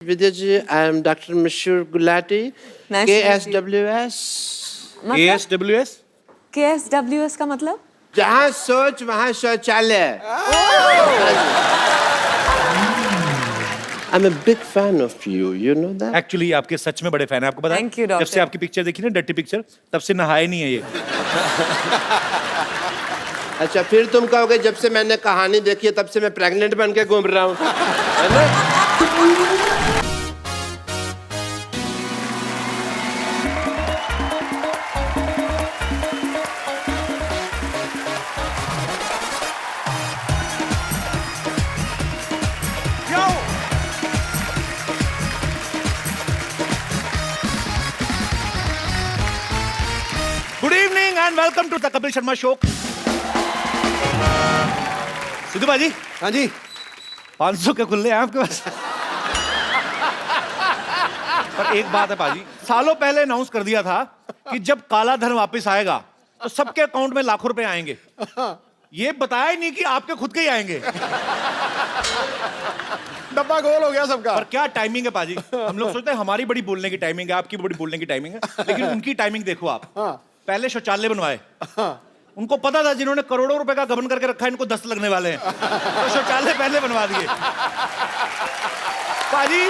Vidya ji, I am Dr. Mishur Gulati, Nice to meet you. KSWS. ASWS? KSWS का मतलब? जहाँ सोच वहाँ शौचालय. I'm a big fan of you. You know that? Actually आपके सच में बड़े फैन है, आपको पता है? Thank you, doctor. जब से आपकी पिक्चर देखी ना, डर्टी पिक्चर, तब से नहाए नहीं है ये. अच्छा, फिर तुम कहोगे जब से मैंने कहानी देखी है तब से मैं प्रेग्नेंट बन के घूम रहा हूँ, है ना? Good evening and welcome to the Kapil Sharma show. Sidhu paaji, हाँ जी. 500 के खुले हैं आपके पास. पर एक बात है पाजी, सालों पहले अनाउंस कर दिया था कि जब काला धन वापस आएगा तो सबके अकाउंट में लाखों रुपए आएंगे. ये बताया ही नहीं कि आपके खुद के ही आएंगे. डब्बा गोल हो गया सबका. पर क्या टाइमिंग है पाजी. हम लोग सोचते हैं हमारी बड़ी बोलने की टाइमिंग है, आपकी बड़ी बोलने की टाइमिंग है, लेकिन उनकी टाइमिंग देखो आप. पहले शौचालय बनवाए. उनको पता था जिन्होंने करोड़ों रुपए का गबन करके रखा है इनको 10 लगने वाले हैं, तो शौचालय पहले बनवा दिए. पाजी,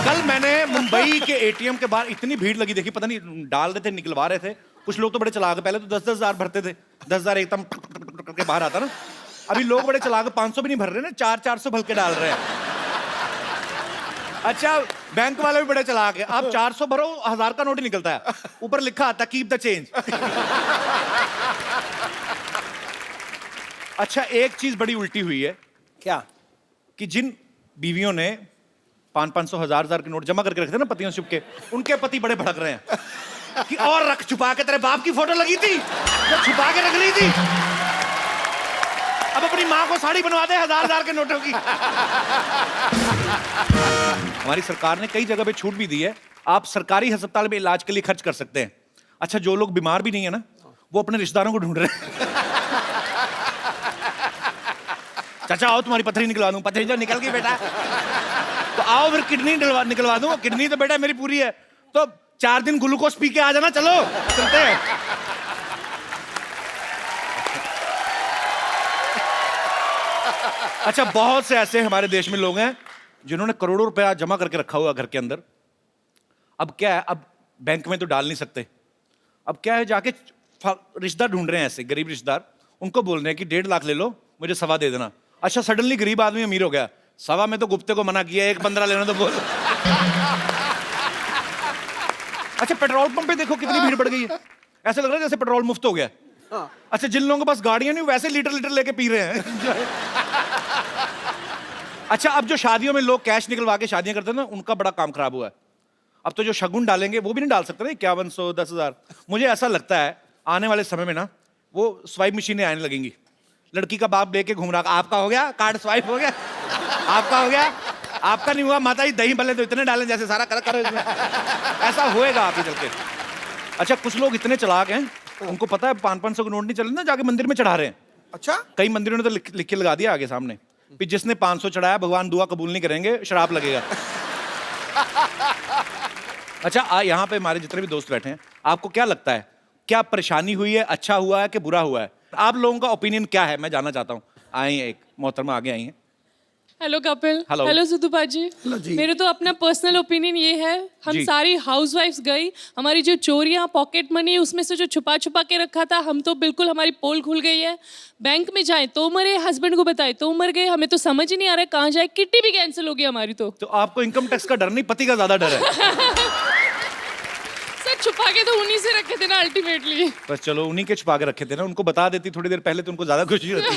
कल मैंने मुंबई के एटीएम के बाहर इतनी भीड़ लगी देखी, पता नहीं डाल रहे थे, निकलवा रहे थे. कुछ लोग तो बड़े चलाक, पहले तो 10-10 हजार भरते थे, 10,000 एकदम करके बाहर आता ना. अभी लोग बड़े चलाक 500 भी नहीं भर रहे ना, 400 भर के डाल रहे हैं. अच्छा, बैंक वाले भी बड़े चलाक है. आप 400 भरो, 1000 का नोट ही निकलता है, ऊपर लिखा आता कीप द चेंज. अच्छा, एक चीज बड़ी उल्टी हुई है. क्या? कि जिन बीवियों ने 500, 1000 के नोट जमा करके रखे थे ना पतियों से छुप के, उनके पति बड़े भड़क रहे हैं कि और रख, छुपा के. तेरे बाप की फोटो लगी थी जो छुपा के रख ली थी, अब अपनी माँ को साड़ी बनवा दे 1000 के नोटों की. हमारी सरकार ने कई जगह पे छूट भी दी है, आप सरकारी अस्पताल में इलाज के लिए खर्च कर सकते हैं. अच्छा, जो लोग बीमार भी नहीं है ना, वो अपने रिश्तेदारों को ढूंढ रहे हैं. चाचा आओ तुम्हारी पथरी निकलवा दूं. पथरी जो निकल गई बेटा, तो आओ फिर किडनी निकलवा दूं. किडनी तो बेटा मेरी पूरी है, तो 4 दिन ग्लूकोज पी के आ जाना. चलो चलते हैं. अच्छा, बहुत से ऐसे हमारे देश में लोग हैं जिन्होंने करोड़ों रुपया जमा करके रखा हुआ घर के अंदर. अब क्या है, अब बैंक में तो डाल नहीं सकते. अब क्या है, जाके रिश्तेदार ढूंढ रहे हैं, ऐसे गरीब रिश्तेदार. उनको बोल रहे हैं कि 1.5 लाख ले लो, मुझे 1.25 दे देना. अच्छा, सडनली गरीब आदमी अमीर हो गया. 1.25 में तो गुप्ते को मना किया, 1.15 लेना तो बोल. अच्छा, पेट्रोल पंप पे देखो कितनी भीड़ बढ़ गई है. ऐसा लग रहा है जैसे पेट्रोल मुफ्त हो गया. अच्छा, जिन लोगों के पास गाड़ियां नहीं वैसे लीटर लेके पी रहे हैं. अच्छा, अब जो शादियों में लोग कैश निकलवा के शादियां करते हैं ना, उनका बड़ा काम खराब हुआ है. अब तो जो शगुन डालेंगे वो भी नहीं डाल सकते ना, 5100, 10,000. मुझे ऐसा लगता है आने वाले समय में ना वो स्वाइप मशीनें आने लगेंगी. लड़की का बाप लेके घूम रहा, आपका हो गया कार्ड स्वाइप हो गया, आपका हो गया, आपका नहीं हुआ, माता जी दही भले तो इतने डालें जैसे सारा करो इसमें. ऐसा होएगा आगे चल के. अच्छा, कुछ लोग इतने चलाक हैं, उनको पता है 500 के नोट नहीं चले ना, जाके मंदिर में चढ़ा रहे हैं. अच्छा, कई मंदिरों ने तो लिख के लगा दिया आगे सामने, जिसने 500 चढ़ाया भगवान दुआ कबूल नहीं करेंगे, शराब लगेगा. अच्छा, यहाँ पे हमारे जितने भी दोस्त बैठे हैं, आपको क्या लगता है, क्या परेशानी हुई है, अच्छा हुआ है कि बुरा हुआ है? आप लोगों का ओपिनियन क्या है, मैं जानना चाहता हूँ. आई हैं एक मोहतरमा आगे आई हैं. हेलो कपिल. हेलो सिद्धू पाजी. मेरे तो अपना पर्सनल ओपिनियन ये है, हम सारी हाउसवाइफ्स गई, हमारी जो चोरियां पॉकेट मनी उसमें से जो छुपा के रखा था, हम तो बिल्कुल हमारी पोल खुल गई है. बैंक में जाए तो मरे, हस्बैंड को बताए तो मर गए, हमें तो समझ ही नहीं आ रहा है कहाँ जाए. किट्टी भी कैंसिल हो गई हमारी. तो आपको इनकम टैक्स का डर नहीं, पति का ज्यादा डर है. सर, छुपा के तो उन्हीं से रखे थे ना अल्टीमेटली. बस चलो, उन्हीं के छुपा के रखे थे ना, उनको बता देती थोड़ी देर पहले तो उनको ज्यादा खुशी होती.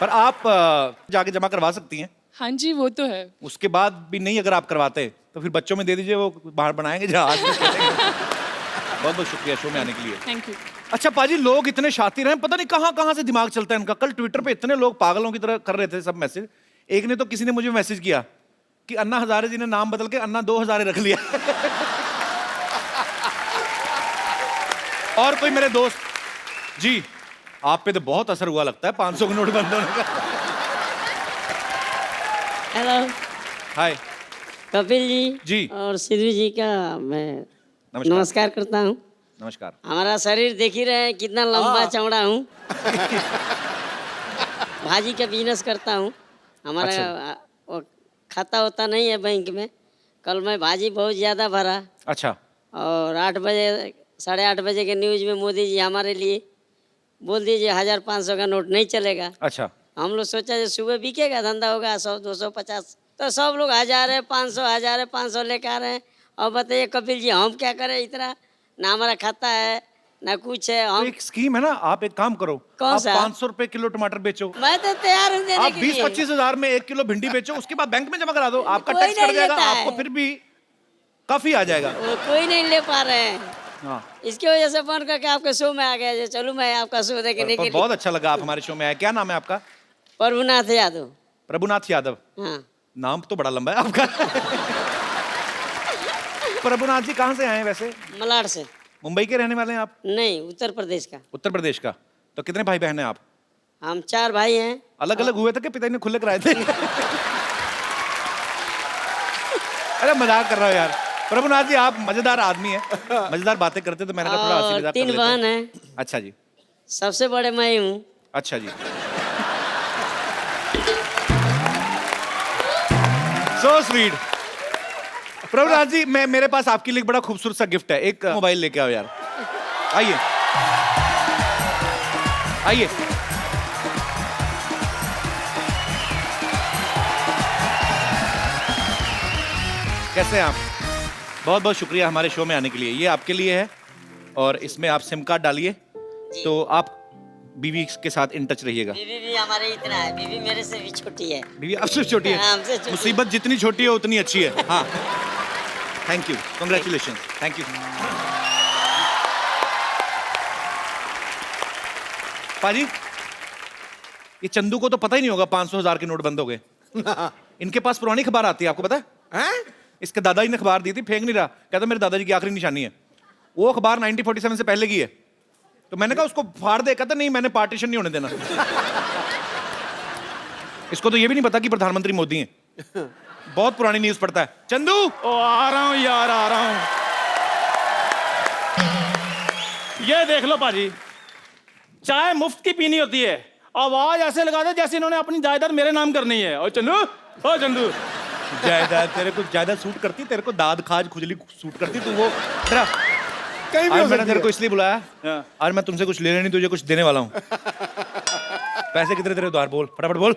पर आप जाके जमा करवा सकती हैं. हाँ जी, वो तो है. उसके बाद भी नहीं अगर आप करवाते तो फिर बच्चों में दे दीजिए, वो बाहर बनाएंगे जहाज में. बहुत बहुत शुक्रिया शो में आने के लिए. Thank you. अच्छा पाजी, लोग इतने शातिर हैं, पता नहीं कहाँ कहाँ से दिमाग चलता है इनका. कल ट्विटर पे इतने लोग पागलों की तरह कर रहे थे सब मैसेज. एक ने तो किसी ने मुझे मैसेज किया कि अन्ना हजारे जी ने नाम बदल के अन्ना 2 हजारे रख लिया. और कोई मेरे दोस्त, जी आप पे तो बहुत असर हुआ लगता है 500 के नोट बंद होने का. हेलो. हाय कपिल जी जी। और सिद्धू जी का मैं नमस्कार। नमस्कार करता हूँ। नमस्कार। हमारा शरीर देख ही रहे हैं कितना लंबा चौड़ा हूँ। भाजी का बिजनेस करता हूँ। हमारा अच्छा। वो खाता होता नहीं है बैंक में। कल मैं भाजी बहुत ज़्यादा भरा अच्छा। और 8 बजे 8:30 बजे के न्यूज़ में मोदी जी हमारे लिए बोल दीजिए 1500 का नोट नहीं चलेगा। अच्छा। हम लोग सोचा जो सुबह बिकेगा, धंधा होगा 100 200 50, तो सब लोग 1000 है 500 लेकर आ रहे हैं। और बताइए कपिल जी हम क्या करें, इतना ना हमारा खाता है ना कुछ है। तो हम एक स्कीम है ना, आप एक काम करो, कौन आप सा? 500 रुपए किलो टमाटर बेचो। मैं तो तैयार हूँ देने आप के 20 लिए। 25 हजार में 1 किलो भिंडी बेचो, उसके बाद बैंक में जमा करा दो, आपका कोई टैक्स कट नहीं जाएगा, लेता है। आपको फिर भी काफी आ जाएगा। वो कोई नहीं ले पा रहे हैं। हाँ। इसकी वजह से फोन करके आपके शो में आ गया जो चलूँ मैं आपका शो देखने के लिए। बहुत अच्छा लगा आप हमारे शो में आए। क्या नाम है आपका? प्रभुनाथ यादव। प्रभुनाथ यादव। हाँ नाम तो बड़ा लंबा है आपका। प्रभुनाथ जी कहाँ से आए हैं वैसे? मलाड से। मुंबई के रहने वाले हैं आप? नहीं, उत्तर प्रदेश का। उत्तर प्रदेश का। तो कितने भाई बहन हैं आप? हम 4 भाई हैं। अलग अलग हुए थे कि पिताजी ने खुले कराए थे? अरे मजाक कर रहा हूँ यार। प्रभुनाथ जी आप मजेदार आदमी हैं, मजेदार बातें करते, तो मैंने कहा थोड़ा हंसी और मजाक कर 3 लेते बहन हैं। हैं। अच्छा जी। सबसे बड़े मैं हूँ। अच्छा जी। So sweet. प्रभुनाथ जी मेरे पास आपके लिए एक बड़ा खूबसूरत सा गिफ्ट है। एक मोबाइल लेके आओ यार। आइए आइए। कैसे हैं आप? बहुत बहुत शुक्रिया हमारे शो में आने के लिए। ये आपके लिए है और इसमें आप सिम कार्ड डालिए, तो आप बीवी के साथ इन टच रहिएगा। बीवी भी हमारे इतना है, बीवी मेरे से भी छोटी है। बीवी आपसे छोटी हाँ, है? हमसे छोटी। मुसीबत जितनी छोटी है उतनी अच्छी है। हाँ, thank you, congratulation, thank you. पाजी, ये चंदू को तो पता ही नहीं होगा 500 हजार के नोट बंद हो गए। इनके पास पुरानी खबर आती है, आपको पता है? इसके दादाजी ने खबर दी थी, फेंक नहीं रहा, कहता मेरे दादाजी की आखिरी निशानी है। वो अखबार 1947 से पहले की है। तो मैंने कहा उसको फाड़ दे, कहता नहीं मैंने पार्टीशन नहीं होने देना। इसको तो ये भी नहीं पता कि प्रधानमंत्री मोदी हैं। बहुत पुरानी न्यूज पढ़ता है। चंदू, ओ आ रहा हूँ यार, आ रहा हूँ। ये देख लो पाजी, चाय मुफ्त की पीनी होती है, आवाज ऐसे लगा दे जैसे इन्होंने अपनी जायदाद मेरे नाम करनी है। और चंदू, ओ चंदू, जायदाद तेरे को जायदाद सूट करती, तेरे को दाद खाज खुजली सूट करती, तू वो तेरा कहीं भी आज हो मैंने सकती तेरे है। को इसलिए बुलाया, हाँ। आज मैं तुमसे कुछ लेने नहीं, तुझे कुछ देने वाला हूँ। पैसे कितने तेरे उधार? बोल फटाफट, बोल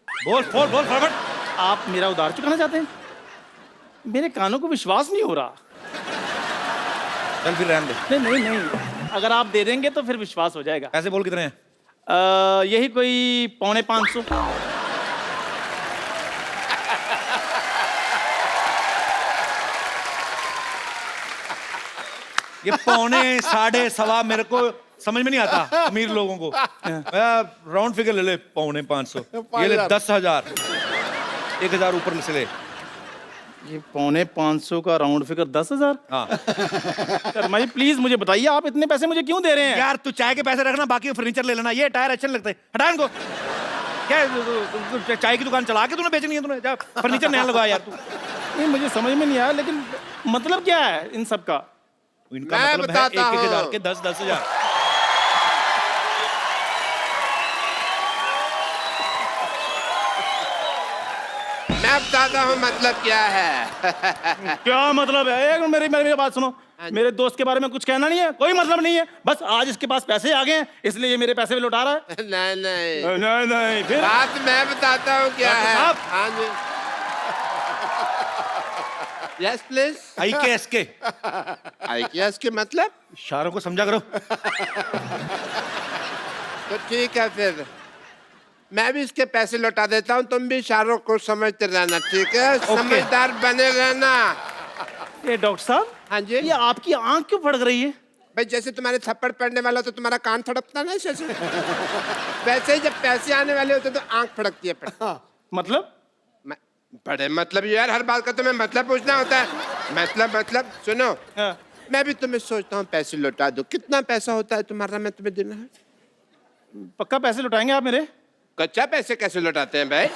बोल बोल बोल फटाफट। आप मेरा उधार चुकाना चाहते हैं? मेरे कानों को विश्वास नहीं हो रहा। चल फिर रहने दे। नहीं नहीं नहीं, अगर आप दे देंगे तो फिर विश्वास हो जाएगा। पैसे बोल कितने हैं? यही कोई 550। ये 5.5 7.5 मेरे को समझ में नहीं आता अमीर लोगों को। राउंड फिगर ले ले, 550। ये ले 10,000, 1,000 ऊपर से ले। ये 550 का राउंड फिगर 10,000। हाँ शर्मा जी प्लीज मुझे बताइए, आप इतने पैसे मुझे क्यों दे रहे हैं? यार, तू चाय के पैसे रखना, बाकी फर्नीचर ले लेना। ये टायर अच्छे नहीं लगते, हटा इनको। क्या चाय की दुकान चला के तूने बेचनी है? तूने जा फर्नीचर नया लगा यार तू। नहीं मुझे समझ में नहीं आया, लेकिन मतलब क्या है इन सब का? इनका मैं मतलब है बताता 1,000 हूँ। के 10,000। मैं बताता हूँ मतलब क्या है। क्या मतलब है? एक मिनट, मेरी मेरी बात सुनो। मेरे दोस्त के बारे में कुछ कहना नहीं है, कोई मतलब नहीं है। बस आज इसके पास पैसे आ गए हैं, इसलिए ये मेरे पैसे भी लौटा रहा है। नहीं नहीं, नहीं नहीं, फिर बात मैं बताता हूँ क्या डॉक्टर है। साहब। हाँ जी, यस प्लीज। IKSK IKS के मतलब? इशारों को समझा करो। तो ठीक है, फिर मैं भी इसके पैसे लौटा देता हूँ, तुम भी इशारों को समझते रहना, ठीक है? समझदार बने रहना। ये डॉक्टर साहब, हाँ जी। ये आपकी आंख क्यों फड़क रही है? भाई जैसे तुम्हारे थप्पड़ पड़ने वाला हो तो तुम्हारा कान फड़कता ना, ऐसे वैसे ही जब पैसे आने वाले होते तो आंख फड़कती है। मतलब बड़े मतलब यार, हर बात का तुम्हें मतलब पूछना होता है। मतलब सुनो, हाँ। मैं भी तुम्हें सोचता हूँ पैसे लौटा दो। कितना पैसा होता है तुम्हारा, मैं तुम्हें देना है? पक्का पैसे लौटाएंगे आप मेरे? कच्चा पैसे कैसे लौटाते हैं भाई?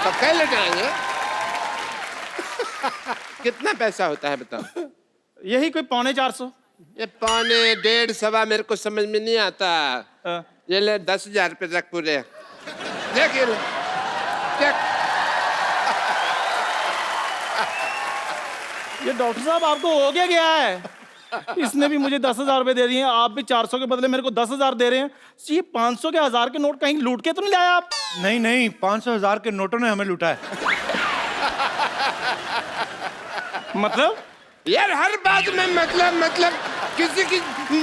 पक्का लटाएंगे। कितना पैसा होता है बताओ? यही कोई 450। ये 1.25 1.25 मेरे को समझ में नहीं आता। हाँ। ये ले 10,000 रुपये रख पूरे। देख ये ले। देख। ये डॉक्टर साहब आपको हो गया है? इसने भी मुझे 10,000 रुपए दे दिए, आप भी 400 के बदले मेरे को 10,000 दे रहे हैं। ये 500 के 1000 के नोट कहीं लूट के तो नहीं लाए आप? नहीं नहीं, 500 1000 के नोटों ने हमें लूटा है। मतलब यार हर बात में मतलब किसी की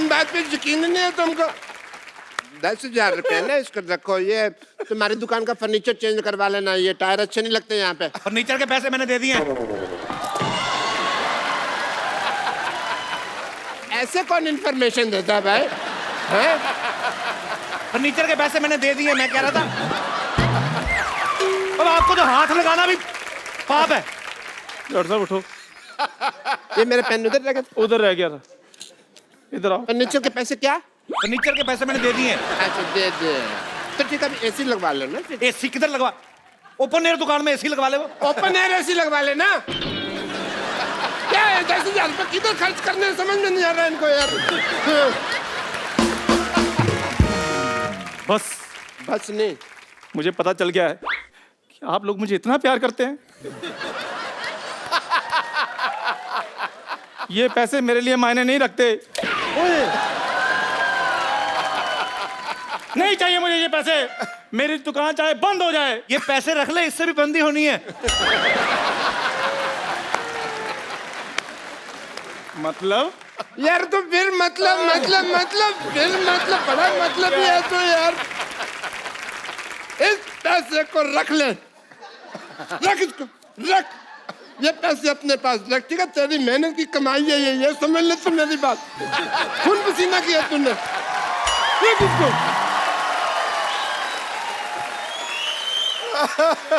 बात पे यकीन नहीं है तुमको। 10,000 रुपये ना, इसको रखो। ये तुम्हारी दुकान का फर्नीचर चेंज करवा लेना, ये टायर अच्छे नहीं लगते यहाँ पे। फर्नीचर के पैसे मैंने दे दिए हैं। ऐसे कौन इन्फॉर्मेशन देता है भाई? हैं? फर्नीचर के पैसे मैंने दे दिए, मैं कह रहा था। अब आपको तो हाथ लगाना भी पाप है। डॉक्टर साहब उठो। ये मेरा पेन उधर रह गया। उधर रह गया था, इधर आओ। फर्नीचर के पैसे क्या? फर्नीचर के पैसे मैंने दे दिए हैं। अच्छा दे दे। तो ठीक है, एसी लगवा लो ना फिर। एसी किधर लगवा? ओपन एयर दुकान में एसी लगवा ले वो। ओपन एयर एसी लगवा लेना। क्या है 10,000 रुपये किधर खर्च करने, समझ में नहीं आ रहा है इनको यार। बस नहीं, मुझे पता चल गया है कि आप लोग मुझे इतना प्यार करते हैं। ये पैसे मेरे लिए मायने नहीं रखते। नहीं चाहिए मुझे ये पैसे। मेरी दुकान चाहे बंद हो जाए। ये पैसे रख ले, इससे भी बंदी होनी है। मतलब यार तो फिर मतलब बड़ा मतलब ही है तो यार। इस पैसे को रख ले, रख इसको, रख। ये पैसे अपने पास रख, ठीक है? तेरी मेहनत की कमाई है ये समझ ले तू मेरी बात। खून पसीना किया तूने, रख इसको।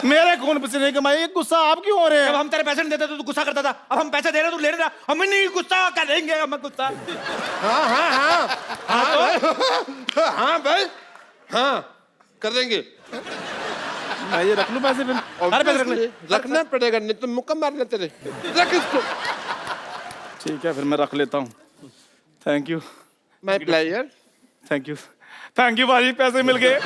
मेरे खून पसीने कमाई, ये गुस्सा आप क्यों हो रहे हैं? जब हम तेरे पैसे नहीं देते तो तू गुस्सा करता था। अब हम पैसे दे रहे, तू ले रहा। हम नहीं गुस्सा करेंगे, हम गुस्सा। हाँ भाई, हाँ करेंगे। मैं ये रख लूं पैसे फिर? सारे पैसे रख ले। रखना पड़ेगा, नहीं तो मुक्का मारना तेरे। रख इसको। ठीक है, फिर मैं रख लेता हूँ। Thank you my player. Thank you भाई, पैसे मिल गए।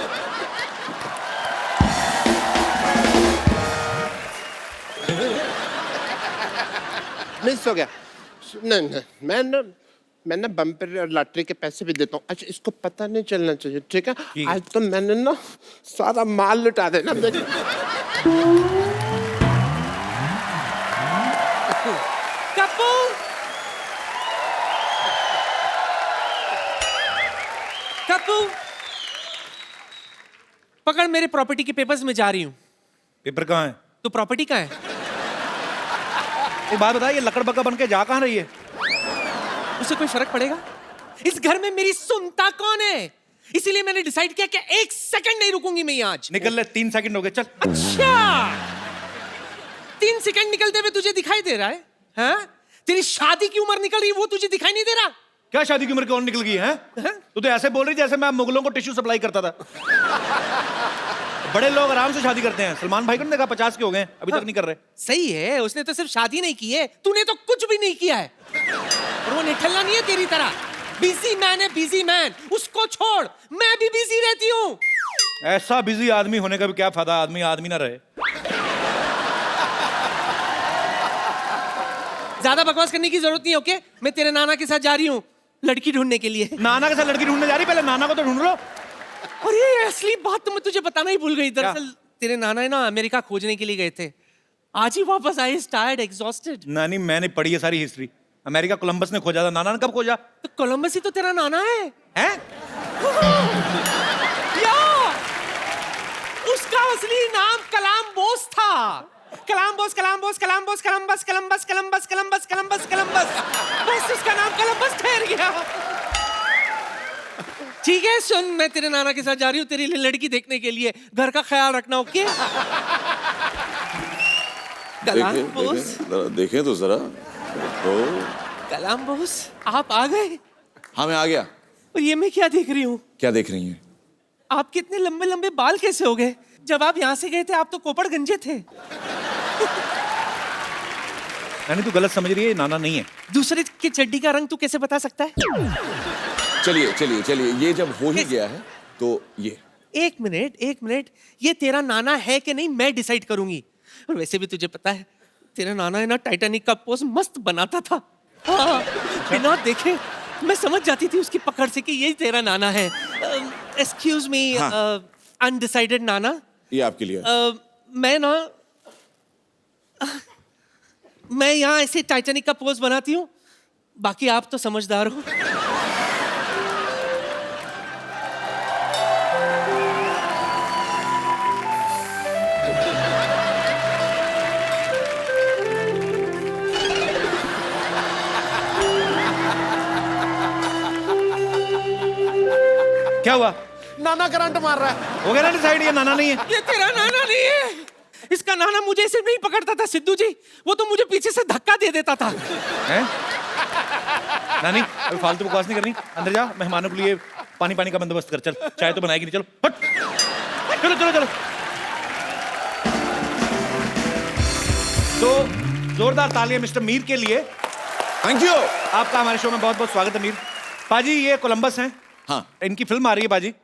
मिस हो गया। नहीं, मैं ना बम्पर और लॉटरी के पैसे भी देता हूँ। अच्छा इसको पता नहीं चलना चाहिए, ठीक है? आज तो मैंने ना सारा माल लुटा देना। कप्पू, पकड़, मेरे प्रॉपर्टी के पेपर्स में जा रही हूँ। पेपर कहाँ है? तो प्रॉपर्टी कहाँ है? एक बात बता, ये लकड़ बग्गा बन के जा कहाँ रही है? उससे कोई फर्क पड़ेगा? इस घर में मेरी सुनता कौन है? इसीलिए मैंने डिसाइड किया कि 1 सेकंड नहीं रुकूंगी मैं आज। निकल ले, 3 सेकंड हो गए, चल। अच्छा, 3 सेकंड निकलते हुए तुझे दिखाई दे रहा है? हाँ? तेरी शादी की उम्र निकल रही है, वो तुझे दिखाई नहीं दे रहा? क्या शादी की उम्र कौन निकल गई है? तू तो ऐसे बोल रही जैसे मैं मुगलों को टिश्यू सप्लाई करता था। बड़े लोग आराम से शादी करते हैं। सलमान भाई को नहीं देखा, 50 के हो गए, अभी तक नहीं कर रहे। सही है, उसने तो सिर्फ शादी नहीं की है, तूने तो कुछ भी नहीं किया है। और वो निठल्ला नहीं है तेरी तरह। बिजी मैन है, बिजी मैन। उसको छोड़, मैं भी बिजी रहती हूँ। ऐसा बिजी आदमी होने का भी क्या फायदा, आदमी ना रहे। ज्यादा बकवास करने की जरूरत नहीं, ओके? मैं तेरे नाना के साथ जा रही हूँ लड़की ढूंढने के लिए। नाना के साथ लड़की ढूंढने जा रही? पहले नाना को तो ढूंढ लो। और ये असली बात तो मैं तुझे बताना ही भूल गई। दरअसल तेरे नाना है ना, अमेरिका खोजने के लिए गए थे। आज ही वापस आए, टायर्ड, एग्जॉस्टेड। नानी, मैंने पढ़ी है सारी हिस्ट्री। अमेरिका कोलंबस ने खोजा था, नाना ने कब खोजा? तो कोलंबस ही तो तेरा नाना है। हैं? या उसका असली नाम कलाम बोस था। Columbus, Columbus, Columbus, Columbus, Columbus, Columbus, Columbus, Columbus, Columbus. बस उसका नाम कलम्बस ठहर गया। ठीक है, सुन, मैं तेरे नाना के साथ जा रही हूँ तेरी लड़की देखने के लिए। घर का ख्याल रखना, ओके? कलाम्बोस, देखें तो जरा। कलाम्बोस, आप आ गए? हाँ, मैं आ गया। और ये मैं क्या देख रही हूँ? क्या देख रही हैं? आपके इतने लंबे लंबे बाल कैसे हो गए? जब आप यहाँ से गए थे आप तो कोपड़ गंजे थे। नानी तू गलत समझ रही है, ये नाना नहीं है। दूसरे की चड्डी का रंग तू कैसे बता सकता है? चलिए चलिए चलिए, ये जब हो ही गया है तो ये। एक मिनट, ये तेरा नाना है कि नहीं मैं डिसाइड करूंगी। और वैसे भी तुझे पता है तेरा नाना है ना टाइटैनिक का पोज मस्त बनाता था। हाँ, बिना देखे मैं समझ जाती थी उसकी पकड़ से कि ये तेरा नाना है। एक्सक्यूज मी अनडिसाइडेड नाना, ये आपके लिए। मैं यहाँ ऐसे टाइटैनिक का पोज बनाती हूँ, बाकी आप तो समझदार हो। क्या हुआ? नाना करंट मार रहा है। हो गया ना डिसाइड, ये नाना नहीं है। ये तेरा नाना नहीं है। इसका नाना मुझे सिर्फ नहीं पकड़ता था सिद्धू जी, वो तो मुझे पीछे से धक्का दे देता था। हैं? नानी अभी फालतू बकवास नहीं करनी, अंदर जा, मेहमानों के लिए पानी का बंदोबस्त कर। चल, चाय तो बनाएगी नहीं, चलो हट। चलो चलो चलो। तो जोरदार तालियां मिस्टर मीर के लिए। Thank you. आपका हमारे शो में बहुत बहुत स्वागत है मीर। पाजी ये कोलंबस हैं। हाँ, इनकी फिल्म आ रही है पाजी।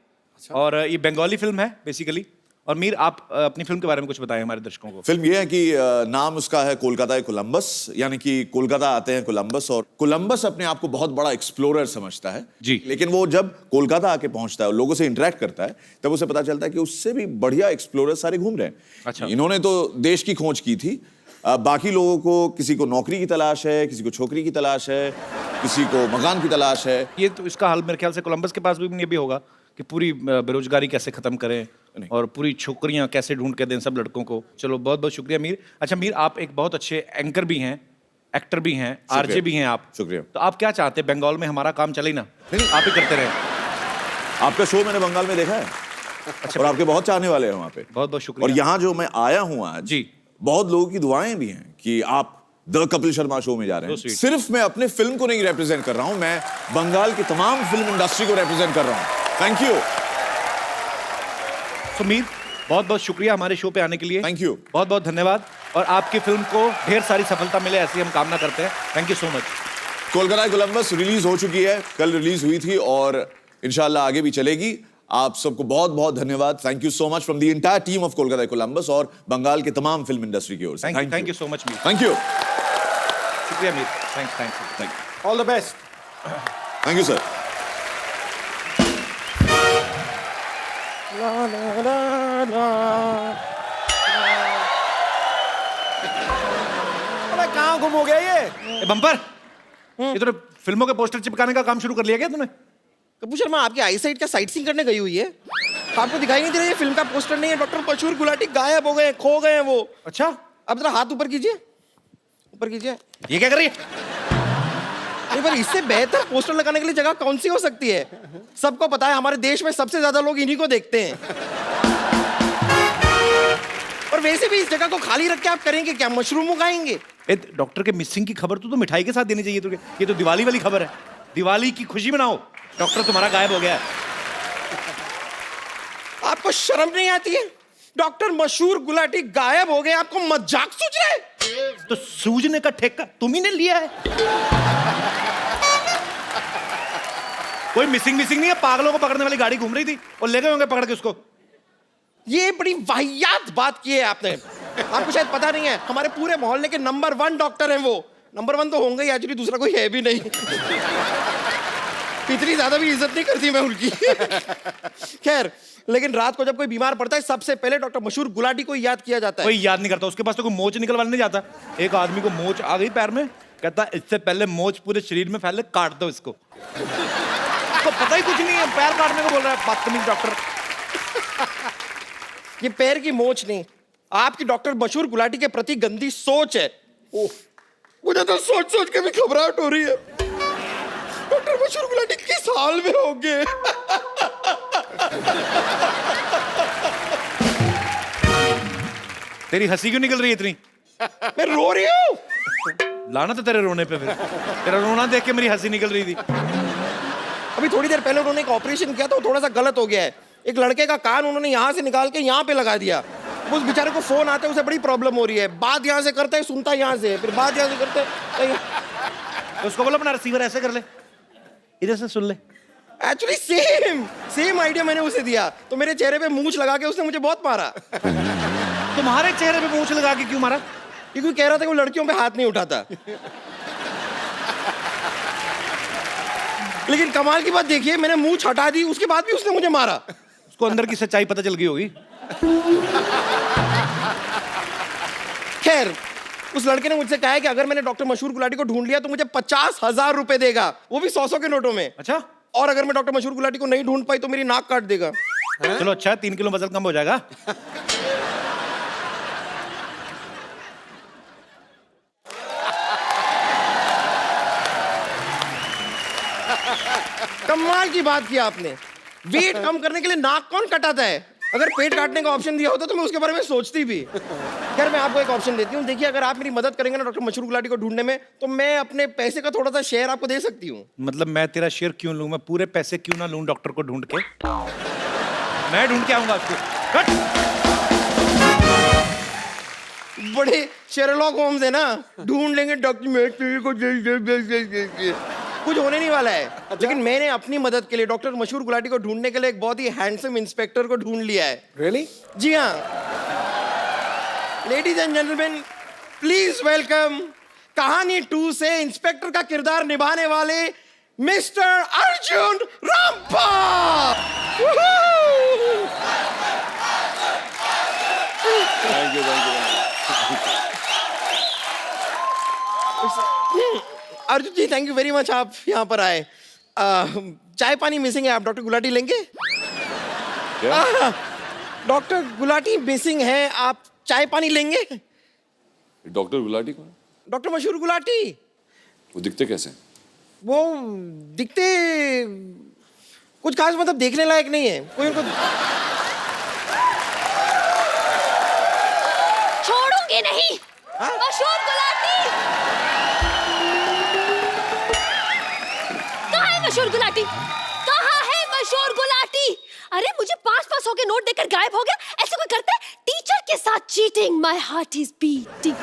और ये बंगाली फिल्म है बेसिकली। और मीर आप अपनी फिल्म के बारे में कुछ बताएं हमारे दर्शकों को। फिल्म ये है कि नाम उसका है कोलकाता कोलंबस, यानी कि कोलकाता आते हैं कोलंबस, और कोलंबस अपने आप को बहुत बड़ा एक्सप्लोरर समझता है जी। लेकिन वो जब कोलकाता आके पहुंचता है और लोगों से इंटरेक्ट करता है तब उसे पता चलता है कि उससे भी बढ़िया एक्सप्लोरर सारे घूम रहे हैं। अच्छा। इन्होंने तो देश की खोज की थी, बाकी लोगों को किसी को नौकरी की तलाश है, किसी को छोकरी की तलाश है, किसी को मकान की तलाश है। ये तो इसका हाल मेरे ख्याल से कोलंबस के पास भी ये भी होगा कि पूरी बेरोजगारी कैसे खत्म करें और पूरी छोकरियां कैसे ढूंढ के दें सब लड़कों को। चलो बहुत बहुत शुक्रिया मीर। अच्छा मीर, आप एक बहुत अच्छे एंकर भी हैं, एक्टर भी हैं, आरजे भी हैं आप। शुक्रिया। तो आप क्या चाहते हैं, बंगाल में हमारा काम चले ना? नहीं, आप ही करते रहे। आपका शो मैंने बंगाल में देखा है। अच्छा। और आपके बहुत चाहने वाले हैं वहाँ पे। बहुत बहुत शुक्रिया। और यहाँ जो मैं आया हूँ आज जी, बहुत लोगों की दुआएं भी हैं कि आप द कपिल शर्मा शो में जा रहे हैं। सिर्फ मैं अपने फिल्म को नहीं रिप्रेजेंट कर रहा हूं, मैं बंगाल की तमाम फिल्म इंडस्ट्री को रिप्रेजेंट कर रहा हूं। Thank you. तो मीर बहुत बहुत शुक्रिया हमारे शो पे आने के लिए। Thank you. बहुत बहुत धन्यवाद और आपकी फिल्म को ढेर सारी सफलता मिले ऐसी हम कामना करते हैं। Thank you so much. Kolkata Columbus release हो चुकी है, कल रिलीज हुई थी और इंशाल्लाह आगे भी चलेगी। आप सबको बहुत बहुत धन्यवाद। Thank you so much from the entire team of Kolkata Columbus और बंगाल के तमाम फिल्म इंडस्ट्री की ओर से। Thank you so much Mir. Thank you. शुक्रिया Mir. Thank all the best. Thank you sir. कहाँ गुम हो गया ये? बम्पर, ये तूने फिल्मों के पोस्टर चिपकाने का काम शुरू कर लिया क्या तूने? कपूर शर्मा आपकी आई साइड क्या साइट सीइंग करने गई हुई है? आपको दिखाई नहीं दे रहा ये फिल्म का पोस्टर नहीं है? डॉक्टर मशहूर गुलाटी गायब हो गए, खो गए हैं वो। अच्छा, अब जरा हाथ ऊपर कीजिए, ऊपर कीजिए। ये क्या कर रही है? नहीं पर इससे बेहतर पोस्टर लगाने के लिए जगह कौन सी हो सकती है? सबको पता है हमारे देश में सबसे ज्यादा लोग इन्हीं को देखते हैं। और वैसे भी इस जगह को खाली रख के आप करेंगे क्या? मशरूम उगाएंगे? डॉक्टर के मिसिंग की खबर तो मिठाई के साथ देनी चाहिए तुझे। ये तो दिवाली वाली खबर है, दिवाली की खुशी मनाओ। डॉक्टर तुम्हारा गायब हो गया है। आपको शर्म नहीं आती है? डॉक्टर मशहूर गुलाटी गायब हो गए, आपको मजाक सूझ रहा है? तो सूझने का ठेका तुम ही ने लिया है। कोई मिसिंग नहीं है, पागलों को पकड़ने वाली गाड़ी घूम रही थी और ले गए होंगे पकड़ के उसको। ये बड़ी वाहियात बात की है आपने। आपको शायद पता नहीं है हमारे पूरे मोहल्ले के नंबर 1 डॉक्टर हैं वो। नंबर 1 तो होंगे ही, एक्चुअली दूसरा कोई है भी नहीं। इतनी ज्यादा भी इज्जत नहीं करती मैं उनकी। खैर, लेकिन रात को जब कोई बीमार पड़ता है सबसे पहले डॉक्टर मशहूर गुलाटी को याद किया जाता है। कोई याद नहीं करता, उसके पास तो कोई मोच निकलवाने नहीं जाता। एक आदमी को मोच आ गई पैर में, कहता इससे पहले मोच पूरे शरीर में फैले, काट दो इसको। तो पता ही कुछ नहीं है, पैर काटने को बोल रहा है बदतमीज डॉक्टर। ये पैर की मोच नहीं, आपकी डॉक्टर मशहूर गुलाटी के प्रति गंदी सोच है। ओह, मुझे तो सोच सोच के भी घबराहट हो रही है। डॉक्टर मशहूर गुलाटी किस हाल में होंगे? तेरी हंसी क्यों निकल रही है इतनी? मैं रो रही हूँ। लाना तो तेरे रोने पे, फिर तेरा रोना देख के मेरी हंसी निकल रही थी। अभी थोड़ी देर पहले उन्होंने एक ऑपरेशन किया तो थोड़ा सा गलत हो गया है। एक लड़के का कान उन्होंने यहाँ से निकाल के यहाँ पे लगा दिया। उस बेचारे को फोन आता है, उसे बड़ी प्रॉब्लम हो रही है, बात यहाँ से करता है, सुनता है यहाँ से, फिर बात यहाँ से करता है। तो उसको बोलो अपना रिसीवर ऐसे कर ले, इधर से सुन ले। एक्चुअली सेम आइडिया मैंने उसे दिया, तो मेरे चेहरे पे मूंछ लगा के उसने मुझे बहुत मारा। तुम्हारे चेहरे पे मूंछ लगा के क्यों मारा? क्योंकि कह रहा था कि वो लड़कियों पे हाथ नहीं उठाता। लेकिन कमाल की बात देखिए, मैंने मूंछ हटा दी, उसके बाद भी उसने मुझे मारा। उसको अंदर की सच्चाई पता चल गई होगी। खैर, उस लड़के ने मुझसे कहा है कि अगर मैंने डॉक्टर मशहूर गुलाटी को ढूंढ लिया तो मुझे 50,000 रुपए देगा, वो भी 100 के नोटों में। अच्छा, और अगर मैं डॉक्टर मशहूर गुलाटी को नहीं ढूंढ पाई तो मेरी नाक काट देगा। चलो अच्छा, 3 किलो वजन कम हो जाएगा। कमाल की बात की आपने। वेट कम करने के लिए नाक कौन कटाता है? अगर पेट काटने का ऑप्शन दिया होता तो मैं उसके बारे में सोचती भी। खैर, मैं आपको एक ऑप्शन देती हूँ। देखिए, अगर आप मेरी मदद करेंगे ना डॉक्टर मशहूर गुलाटी को ढूंढने में, तो मैं अपने पैसे का थोड़ा सा शेयर आपको दे सकती हूँ। मतलब मैं तेरा शेयर क्यों लूं? मैं पूरे पैसे क्यों ना लूं डॉक्टर को ढूंढ के? मैं ढूंढ के आऊंगा उसको। बड़े शेरलॉक होम्स है ना, ढूंढ लेंगे डॉक्टर को, कुछ होने नहीं वाला है। लेकिन मैंने अपनी मदद के लिए डॉक्टर मशहूर गुलाटी को ढूंढने के लिए एक बहुत ही हैंडसम इंस्पेक्टर को ढूंढ लिया है। रियली? जी हाँ। Ladies and gentleman, please welcome Kahaani 2 से इंस्पेक्टर का किरदार निभाने वाले mister Arjun Rampal. Thank you. Arjun ji, thank you very much, आप यहाँ पर आए। चाय पानी मिसिंग है, आप डॉक्टर गुलाटी लेंगे? डॉक्टर गुलाटी मिसिंग है, आप चाय पानी लेंगे? डॉक्टर गुलाटी कौन? डॉक्टर मशहूर गुलाटी। वो दिखते कैसे? वो दिखते कुछ खास, मतलब देखने लायक नहीं है कोई उनको। छोड़ूंगी नहीं। मशहूर गुलाटी कहाँ है? मशहूर गुलाटी कहाँ है? मशहूर गुलाटी, अरे मुझे 500 के नोट देकर गायब हो गया। ऐसे कोई करता है? टीचर के साथ cheating. My heart is beating.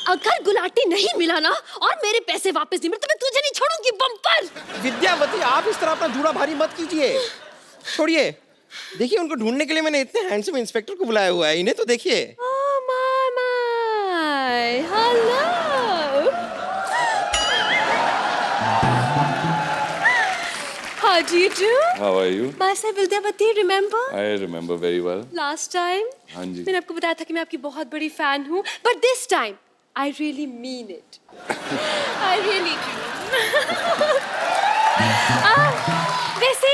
अगर गुलाटी नहीं मिला ना और मेरे पैसे वापस नहीं मिले तो मैं तुझे नहीं छोड़ूंगी। बम्पर विद्यावती, आप इस तरह अपना जूड़ा भारी मत कीजिए। छोड़िए, देखिए उनको ढूंढने के लिए मैंने इतने हैंडसम इंस्पेक्टर को बुलाया हुआ है, इन्हें तो देखिए। Hello, how do you do? How are you? Myself Vidyavati, remember? I remember very well. Last time? हाँ जी। मैंने आपको बताया था कि मैं आपकी बहुत बड़ी फैन हूँ, but this time I really mean it. I really do. वैसे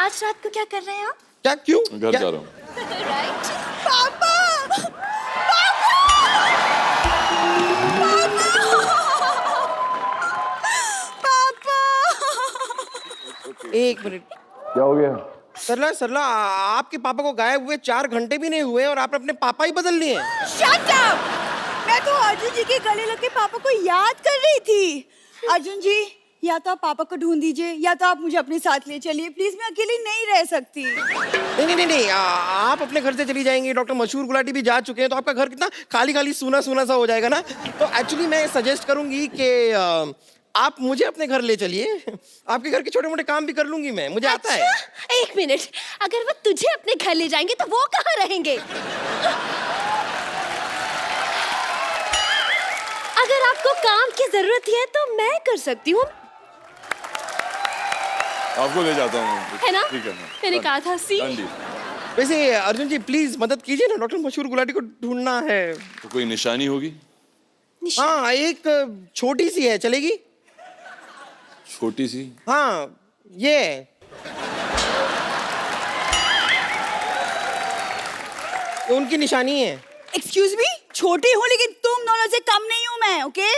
आज रात को क्या कर रहे हैं आप? क्या? क्यों? घर जा रहा हूँ। Right? पापा! एक मिनट, क्या हो गया? सरला, आपके पापा को गायब हुए 4 घंटे भी नहीं हुए और आपने अपने पापा ही बदल लिए। Shut up! मैं तो अर्जुन जी के गले लग के पापा को याद कर रही थी। अर्जुन जी, या तो आप पापा को ढूंढ दीजिए या तो आप मुझे अपने साथ ले चलिए प्लीज, मैं अकेली नहीं रह सकती। नहीं, आप अपने घर से चली जाएंगी, डॉक्टर मशहूर गुलाटी भी जा चुके हैं, तो आपका घर कितना खाली सूना सा हो जाएगा ना। तो एक्चुअली मैं सजेस्ट करूंगी कि आप मुझे अपने घर ले चलिए, आपके घर के छोटे मोटे काम भी कर लूंगी मैं, मुझे आता है। एक मिनट, अगर वो तुझे अपने घर ले जाएंगे तो वो कहाँ रहेंगे? अगर आपको काम की जरूरत है तो मैं कर सकती हूँ। आपको ले जाता हूँ। है ना? ठीक है। मैंने कहा था सी। वैसे अर्जुन जी प्लीज मदद कीजिए ना, डॉक्टर मशहूर गुलाटी को ढूंढना है। तो कोई निशानी होगी? हाँ, एक छोटी सी है, चलेगी? छोटी सी? हाँ, ये उनकी निशानी है। एक्सक्यूज मी, छोटी हूँ लेकिन तुम दोनों से कम नहीं हूँ मैं, ओके?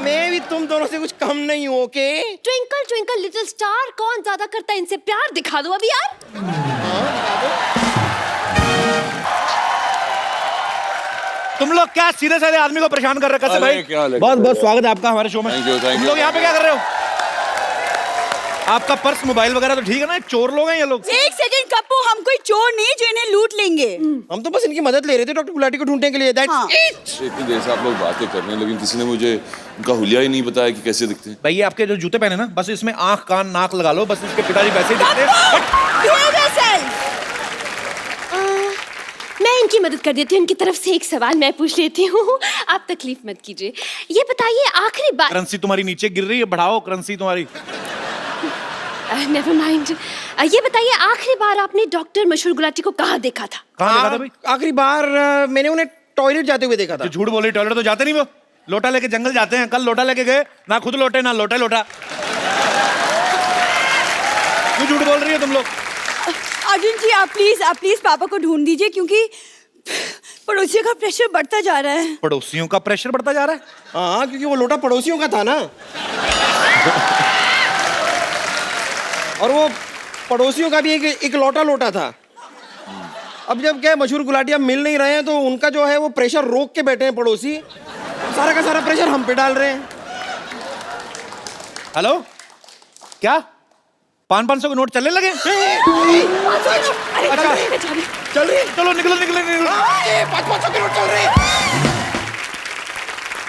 मैं भी तुम दोनों से कुछ कम नहीं हूँ, okay? Twinkle twinkle little star, कौन ज्यादा करता है इनसे प्यार? दिखा दो अभी यार। तुम लोग क्या सीधे साधे आदमी को परेशान कर रहे हैं? भाई बहुत बहुत स्वागत है आपका हमारे शो में। Thank you. तुम लोग यहाँ पे क्या कर रहे हो? आपका पर्स मोबाइल वगैरह तो ठीक है ना? चोर लोग हैं ये लोग? एक सेकंड कप्पू, हम कोई चोर नहीं जो इन्हें लूट लेंगे। हम तो बस इनकी मदद ले रहे थे डॉक्टर गुलाटी को ढूंढने के लिए। हाँ। इतनी देर से आप लोग बातें कर रहे हैं लेकिन किसी ने मुझे उनका हुलिया ही नहीं बताया कि कैसे दिखते हैं। भाई ये आपके जो जूते पहने ना, बस इसमें आंख कान नाक लगा लो, बस इसके पिताजी वैसे ही दिखते हैं। मैं इनकी मदद कर देती हूँ। इनकी तरफ से एक सवाल मैं पूछ लेती हूँ, आप तकलीफ मत कीजिए। ये बताइए आखिरी बार। करेंसी तुम्हारी नीचे गिर रही है, बढ़ाओ करेंसी तुम्हारी। Never mind. ये बताइए आखिरी बार आपने डॉक्टर मशहूर गुलाटी को कहाँ देखा था? कहाँ देखा था भाई? आखिरी बार मैंने उन्हें टॉयलेट जाते हुए देखा था। जो झूठ बोली, टॉयलेट तो जाते नहीं वो, लोटा लेके जंगल जाते हैं। कल लोटा लेके गए, ना खुद लोटे ना लोटा लोटा। क्यों झूठ बोल रही हो तुम लोग? अर्जुन जी आप प्लीज पापा को ढूंढ दीजिए, क्योंकि पड़ोसियों का प्रेशर बढ़ता जा रहा है। पड़ोसियों का प्रेशर बढ़ता जा रहा है? हाँ, क्योंकि वो लोटा पड़ोसियों का था ना। और वो पड़ोसियों का भी एक लोटा था। अब जब क्या मशहूर गुलाटी अब मिल नहीं रहे हैं तो उनका जो है वो प्रेशर रोक के बैठे हैं पड़ोसी। सारा का सारा प्रेशर हम पे डाल रहे हैं। हेलो, क्या 500 के नोट चलने लगे? अच्छा चल रही, चलो निकलो। 500 के नोट चल रहे।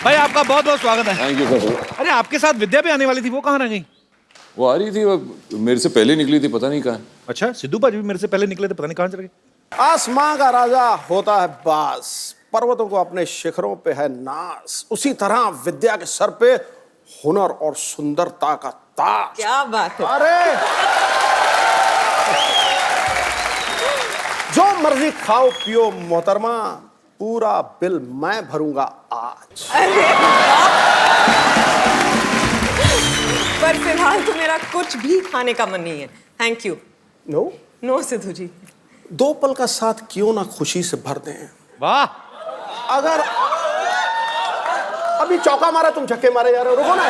भाई आपका बहुत बहुत स्वागत है। Thank you sir. अरे आपके साथ विद्या भी आने वाली थी, वो कहाँ रह गई? वो आ रही थी, वो मेरे से पहले निकली थी, पता नहीं कहाँ है। अच्छा, सिद्धू भाजी भी मेरे से पहले निकले थे, पता नहीं कहाँ चले गए। आसमां का राजा होता है बास, पर्वतों को अपने शिखरों पे है नास, उसी तरह विद्या के सर पे हुनर और सुंदरता का ताज। क्या बात है। अरे जो मर्जी खाओ पियो मोहतरमा, पूरा बिल मैं भरूंगा आज। पर फिलहाल तो मेरा कुछ भी खाने का मन नहीं है, थैंक यू। नो सिद्धू जी। 2 पल का साथ क्यों ना खुशी से भर दें। वाह। अगर अभी चौका मारा तुम छक्के मारे जा रहे हो, रुको ना।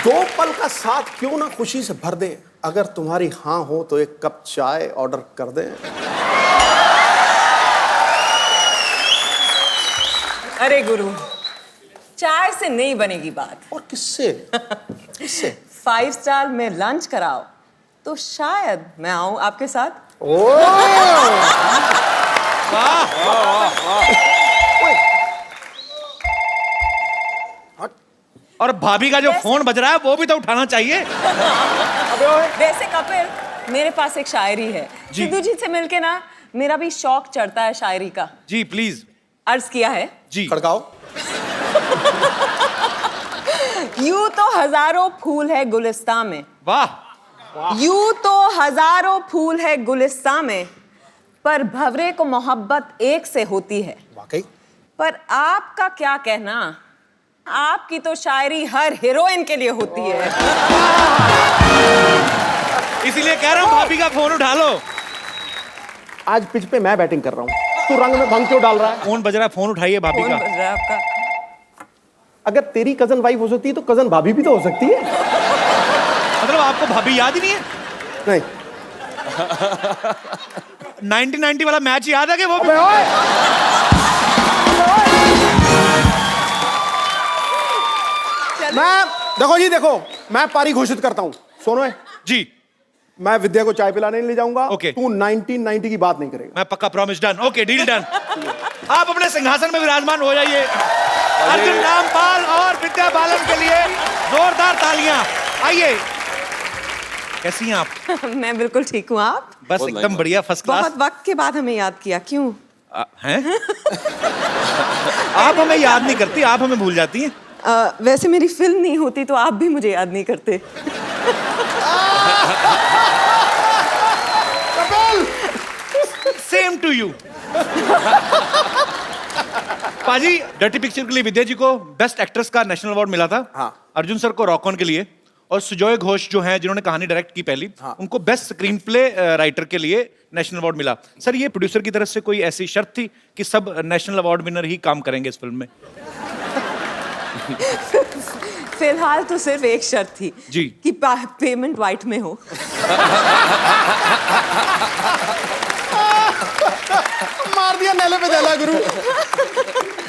2 पल का साथ क्यों ना खुशी से भर दें। अगर तुम्हारी हाँ हो तो 1 कप चाय ऑर्डर कर दें। अरे गुरु, चाय से नहीं बनेगी बात। और किससे? किससे? 5 स्टार में लंच कराओ तो शायद मैं आऊं आपके साथ। और भाभी का जो फोन बज रहा है वो भी तो उठाना चाहिए। वैसे कपिल, मेरे पास एक शायरी है। सिद्धू जी से मिलके ना मेरा भी शौक चढ़ता है शायरी का। जी प्लीज। अर्ज किया है जी। खड़काओ। यूं तो हजारों फूल है गुलिस्तां में। वाह। यूं तो हजारों फूल है गुलिस्तां में, पर भंवरे को मोहब्बत एक से होती है। वाकई। पर आपका क्या कहना, आपकी तो शायरी हर हीरोइन के लिए होती है। इसीलिए कह रहा हूँ भाभी का फोन उठा लो। आज पिच पे मैं बैटिंग कर रहा हूँ, तू रंग में भंग क्यों डाल रहा है? फोन बज रहा है, फोन उठाइए भाभी फोन का। बज रहा है आपका। अगर तेरी कजन वाइफ हो सकती है तो कजन भाभी भी तो हो सकती है। मतलब आपको भाभी याद ही नहीं है? नहीं। 1990 वाला मैच याद है कि वो? मैं देखो जी, देखो मैं पारी घोषित करता हूँ। सोनो जी। मैं विद्या को चाय पिलाने नहीं ले जाऊंगा। ओके। तू 1990 की बात नहीं करेगा। मैं पक्का, promise. Done. Okay, deal done. आप अपने सिंहासन में विराजमान हो जाइए। अर्जुन रामपाल और विद्या बालन के लिए जोरदार तालियां। आइए। कैसी हैं आप? मैं बिल्कुल ठीक हूँ। आप? बस एकदम बढ़िया, फर्स्ट क्लास। बहुत वक्त के बाद हमें याद किया, क्यों? हैं? आप हमें याद नहीं करती, आप हमें भूल जाती हैं। वैसे मेरी फिल्म नहीं होती तो आप भी मुझे याद नहीं करते। Same to you. Paaji, dirty picture के लिए विद्या जी को बेस्ट एक्ट्रेस का नेशनल अवार्ड मिला था। हाँ। अर्जुन सर को रॉक ऑन के लिए, और सुजॉय घोष जो हैं जिन्होंने कहानी डायरेक्ट की पहली, हाँ। उनको बेस्ट स्क्रीन प्ले राइटर के लिए नेशनल अवार्ड मिला। सर, ये प्रोड्यूसर की तरफ से कोई ऐसी शर्त थी कि सब नेशनल अवार्ड विनर ही काम करेंगे इस फिल्म में? फिलहाल तो सिर्फ एक शर्त थी जी कि पेमेंट व्हाइट में हो। मार दिया नेले पे देला गुरु।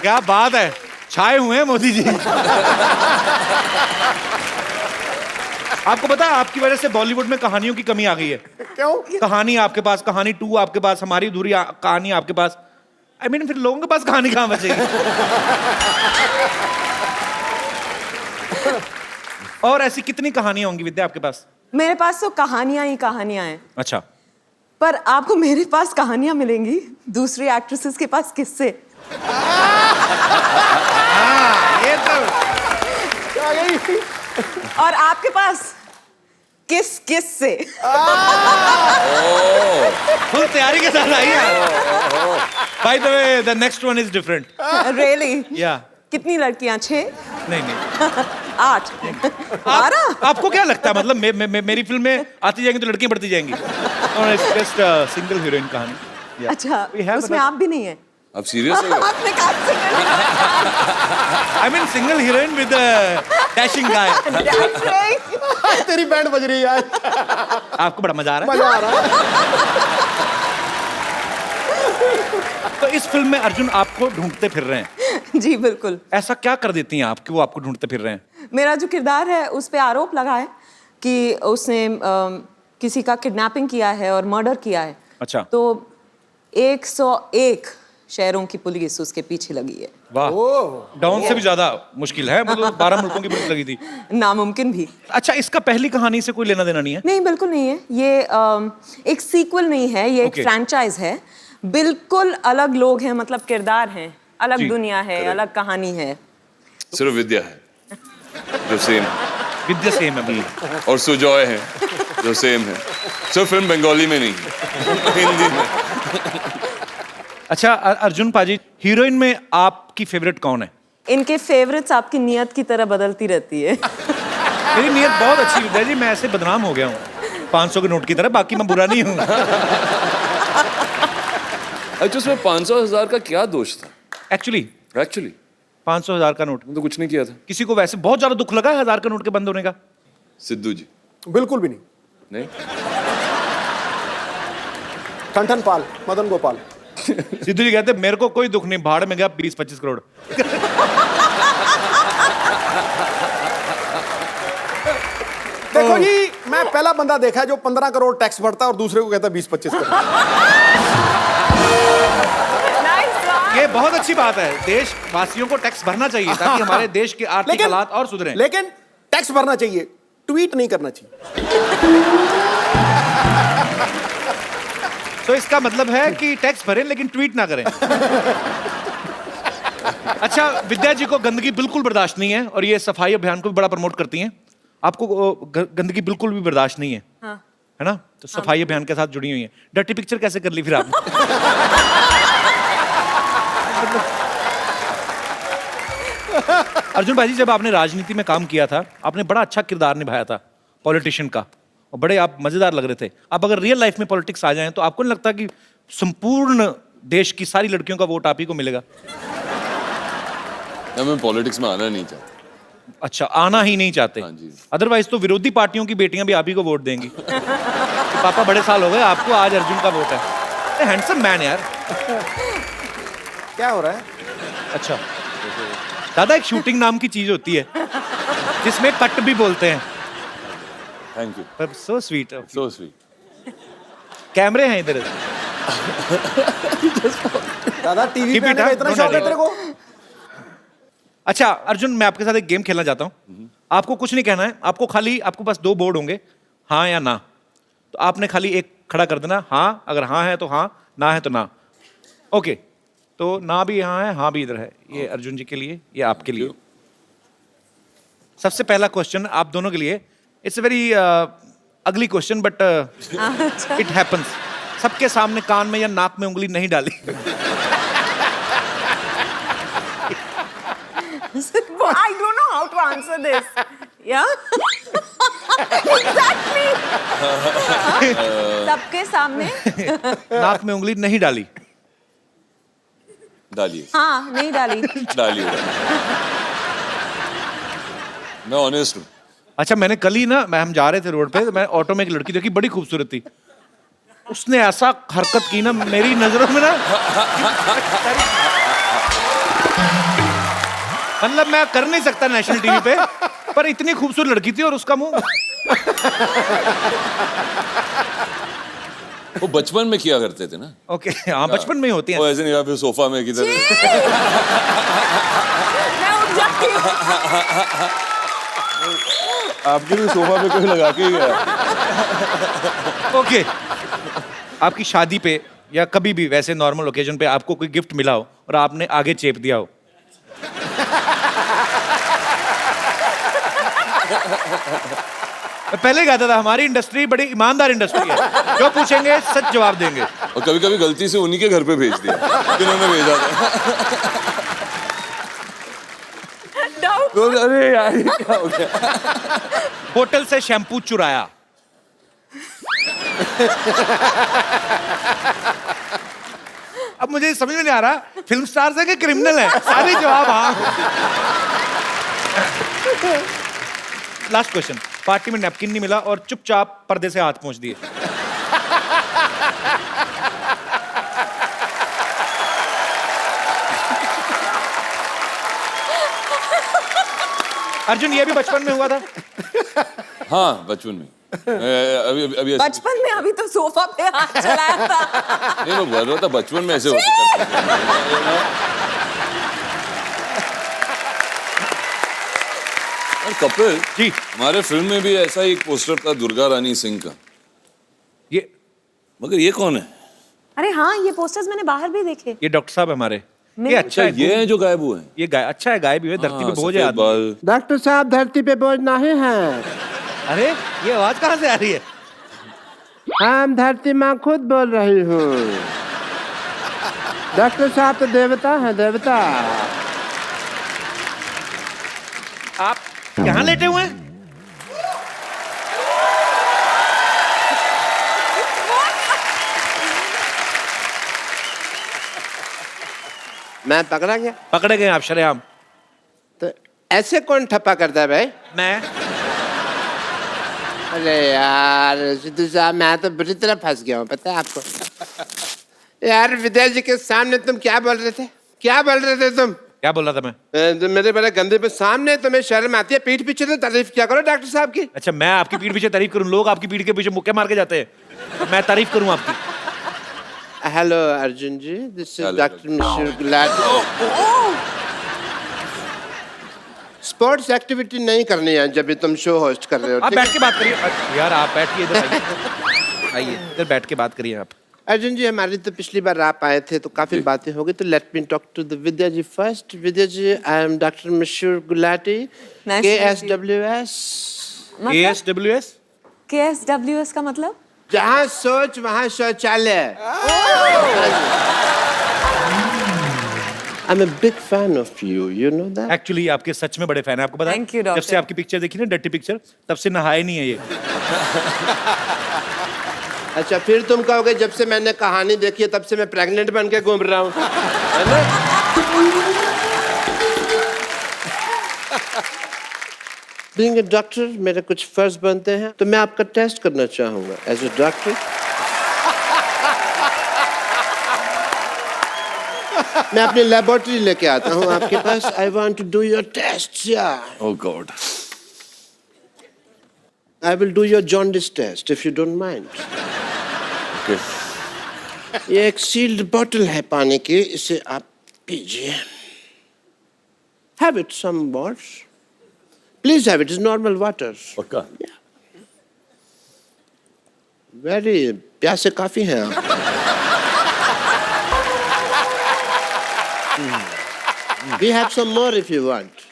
क्या बात है, छाए हुए हैं मोदी जी। आपको पता है आपकी वजह से बॉलीवुड में कहानियों की कमी आ गई है। क्यों? कहानी आपके पास, कहानी 2 आपके पास, हमारी अधूरी कहानी आपके पास। I mean, फिर लोगों के पास कहानी कहाँ बचेगी? और ऐसी कितनी कहानियां होंगी विद्या आपके पास? मेरे पास तो कहानियां ही कहानियां हैं, अच्छा, पर आपको मेरे पास कहानियां मिलेंगी दूसरी एक्ट्रेसेस के पास किससे? ये तो और आपके पास किस से? फुल तैयारी के साथ आई है। By the way, the next one is different. Really? Yeah. कितनी लड़कियां? 6? नहीं 8? 12? आपको क्या लगता है, मतलब मेरी फिल्म में आती जाएंगी तो लड़कियां बढ़ती जाएंगी? जस्ट सिंगल हीरोइन कहानी। Yeah. अच्छा, उसमें आप भी नहीं है? आप सीरियस हो? आपने कहा single? I mean single heroine with a dashing guy. That's right. तेरी बैंड बज रही है यार। आपको बड़ा मजा आ रहा है? मजा आ रहा है। तो इस फिल्म में अर्जुन आपको ढूंढते फिर रहे हैं। जी बिल्कुल। ऐसा क्या कर देती हैं आप कि वो आपको ढूंढते फिर रहे हैं? मेरा जो किरदार है उस पे आरोप लगा है कि उसने किसी का किडनैपिंग किया है और मर्डर किया है। अच्छा। तो 101 शहरों की पुलिस उसके पीछे लगी है। वाह, डाउन से भी ज्यादा मुश्किल है, मतलब 12 मुल्कों की पुलिस लगी थी। नामुमकिन भी। अच्छा, इसका पहली कहानी से कोई लेना देना नहीं है? नहीं, बिल्कुल नहीं है। ये एक सीक्वल नहीं है, ये एक फ्रैंचाइज है। बिल्कुल अलग लोग हैं, मतलब किरदार हैं, अलग दुनिया है, अलग कहानी है। सिर्फ विद्या है जो सेम, विद्या सेम है और सुजॉय है जो सेम है। सिर्फ फिल्म बंगाली में नहीं, हिंदी में। अच्छा अर्जुन पाजी, हीरोइन में आपकी फेवरेट कौन है? इनके फेवरेट्स आपकी नियत की तरह बदलती रहती है। मेरी नियत बहुत अच्छी है विद्या जी, मैं ऐसे बदनाम हो गया हूँ 500 के नोट की तरह, बाकी मैं बुरा नहीं हूँ। अच्छा, उसमें 500,000 का क्या दोष था? एक्चुअली 500,000 का नोट तो कुछ नहीं किया था। किसी को वैसे बहुत ज्यादा दुख लगा है 1000 का नोट के बंद होने का? सिद्धू जी बिल्कुल भी नहीं। नहीं, ठन पाल, मदन गोपाल। सिद्धू जी कहते मेरे को कोई दुख नहीं, भाड़ में गया 20-25 करोड़। देखो जी, मैं पहला बंदा देखा है जो 15 करोड़ टैक्स भरता है और दूसरे को कहता है 20-25 करोड़। ये बहुत अच्छी बात है, देशवासियों को टैक्स भरना चाहिए ताकि हमारे देश के आर्थिक हालात और सुधरें। लेकिन टैक्स भरना चाहिए, ट्वीट नहीं करना चाहिए। तो इसका मतलब है कि टैक्स भरें लेकिन ट्वीट ना करें। अच्छा, विद्या जी को गंदगी बिल्कुल बर्दाश्त नहीं है और ये सफाई अभियान को भी बड़ा प्रमोट करती हैं। आपको गंदगी बिल्कुल भी बर्दाश्त नहीं है, हाँ। है ना? तो सफाई अभियान के साथ जुड़ी हुई है। डर्टी पिक्चर कैसे कर ली फिर आपने? अर्जुन भाई जी, जब आपने राजनीति में काम किया था, आपने बड़ा अच्छा किरदार निभाया था पॉलिटिशियन का, और बड़े आप मजेदार लग रहे थे। आप अगर रियल लाइफ में पॉलिटिक्स आ जाएं तो आपको नहीं लगता कि संपूर्ण देश की सारी लड़कियों का वोट आप ही को मिलेगा? मैं पॉलिटिक्स में आना नहीं चाहता। अच्छा, आना ही नहीं चाहते? हाँ जी। अदरवाइज तो विरोधी पार्टियों की बेटियां भी आप ही को वोट देंगी। पापा बड़े साल हो गए आपको, आज अर्जुन का वोट है। हैंडसम मैन यार। क्या हो रहा है? अच्छा दादा, एक शूटिंग नाम की चीज होती है जिसमें कट भी बोलते हैं। Thank you. पर सो स्वीट, सो स्वीट। कैमरे हैं इधर। दादा टीवी पे आने का इतना शौक है तेरे को? अच्छा अर्जुन, मैं आपके साथ एक गेम खेलना चाहता हूँ। आपको कुछ नहीं कहना है, आपको पास 2 बोर्ड होंगे, हाँ या ना। तो आपने खाली एक खड़ा कर देना, हाँ अगर हाँ है तो हाँ, ना है तो ना। ओके, तो ना भी यहाँ है, हाँ भी इधर है। ये अर्जुन जी के लिए, ये आपके लिए। सबसे पहला क्वेश्चन आप दोनों के लिए। It's a very ugly question but it happens. सबके सामने कान में या नाक में उंगली नहीं डाली। I don't know how to answer this. Yeah? Exactly. सबके सामने नाक में उंगली नहीं डाली। डालिए। हाँ, नहीं डाली। डालिए। मैं ऑनेस्ट हूँ। अच्छा, मैंने कल ही ना, हम जा रहे थे रोड पे, तो मैं ऑटो में एक लड़की देखी, बड़ी खूबसूरत थी। उसने ऐसा हरकत की ना मेरी नजरों में ना, मतलब मैं कर नहीं सकता नेशनल टीवी पे, पर इतनी खूबसूरत लड़की थी और उसका मुंह वो बचपन में किया करते थे ना। ओके हाँ बचपन में ही होती है। वो ऐसे नहीं या फिर सोफा में किधर मैं उठ जाती हूँ। आपके भी सोफा पे कोई लगा के ही गया। ओके आपकी शादी पे या कभी भी वैसे नॉर्मल ओकेजन पे आपको कोई गिफ्ट मिला हो और आपने आगे चेप दिया हो। मैं पहले कहता था हमारी इंडस्ट्री बड़ी ईमानदार इंडस्ट्री है, जो पूछेंगे सच जवाब देंगे। और कभी कभी गलती से उन्हीं के घर पे भेज दिया जिन्होंने भेजा था। तो अरे यार ये क्या हो गया। होटल से शैम्पू चुराया। अब मुझे समझ में नहीं आ रहा फिल्म स्टार्स है कि क्रिमिनल है। सारे जवाब हाँ। लास्ट क्वेश्चन, पार्टी में नैपकिन नहीं मिला और चुपचाप पर्दे से हाथ पहुंच दिए। अर्जुन ये भी बचपन में हुआ था? हाँ बचपन में। अभी बचपन में अभी तो सोफा पे हाथ चलाया था। नहीं मैं बोल रहा था बचपन में ऐसे होते थे। और कपिल जी हमारे फिल्म में भी ऐसा एक पोस्टर था दुर्गा रानी सिंह का। ये मगर ये कौन है? अरे हाँ ये पोस्टर्स मैंने बाहर भी देखे। ये डॉक्टर साहब हमारे। ये अच्छा है। ये है जो गायब हुए हैं। ये अच्छा है गायब हुए धरती पे बोझ है आदमी। बाल। डॉक्टर साहब धरती पे बोझ नहीं है। अरे ये आवाज कहाँ से आ रही है? हम धरती माँ खुद बोल रही हूँ। डॉक्टर साहब तो देवता है देवता। आप यहाँ लेटे हुए हैं? मैं पकड़ा गया? पकड़े गए आप शरेआम। तो ऐसे कौन ठप्पा करता है भाई? मैं। अरे यार सिद्धू साहब मैं तो बुरी तरह फंस गया हूँ पता है आपको। यार विद्या जी के सामने तुम क्या बोल रहे थे? क्या बोल रहे थे तुम? क्या बोल रहा था मैं? मेरे बड़े गंदे पे सामने तुम्हें शर्म आती है, पीठ पीछे तो तारीफ क्या करो डॉक्टर साहब की। अच्छा मैं आपकी पीठ पीछे तारीफ करूं? लोग आपकी पीठ के पीछे मुक्के मार के जाते हैं, मैं तारीफ करूं आपकी? Hello Arjun ji, this is doctor Mishra Gulati. Sports activity नहीं करनी है जब भी तुम शो होस्ट कर रहे हो। आप बैठ के बात करिए यार, आप बैठिए इधर, आइए इधर बैठ के बात करिए आप। अर्जुन जी हमारी तो पिछली बार आप आए थे तो काफी बातें हो गई, तो let me talk to the Vidya ji first. Vidya ji I am doctor Mishra Gulati, KSWS। KSWS? KSWS का मतलब? जहाँ सोच वहाँ शौचालय। I'm a big fan of you, you know that? Actually आपके सच में बड़े फैन है, आपको पता है? Thank you, doctor. जब से आपकी पिक्चर देखी ना डर्टी पिक्चर, तब से नहाए नहीं है ये। अच्छा फिर तुम कहोगे जब से मैंने कहानी देखी है तब से मैं प्रेग्नेंट बन के घूम रहा हूँ, है ना? Being a doctor मेरे कुछ फर्ज बनते हैं, तो मैं आपका टेस्ट करना चाहूँगा एज ए डॉक्टर। मैं अपनी लेबोरेटरी लेके आता हूँ आपके पास। I want to do your tests, yeah. Oh God. I will do your jaundice test if you don't mind. Okay. ये एक सील्ड बॉटल है पानी की, इसे आप पीजिए। Have it some more. Please have it. It's normal water. पक्का? Yeah. Very प्यासे काफी हैं आप। We have some more if you want.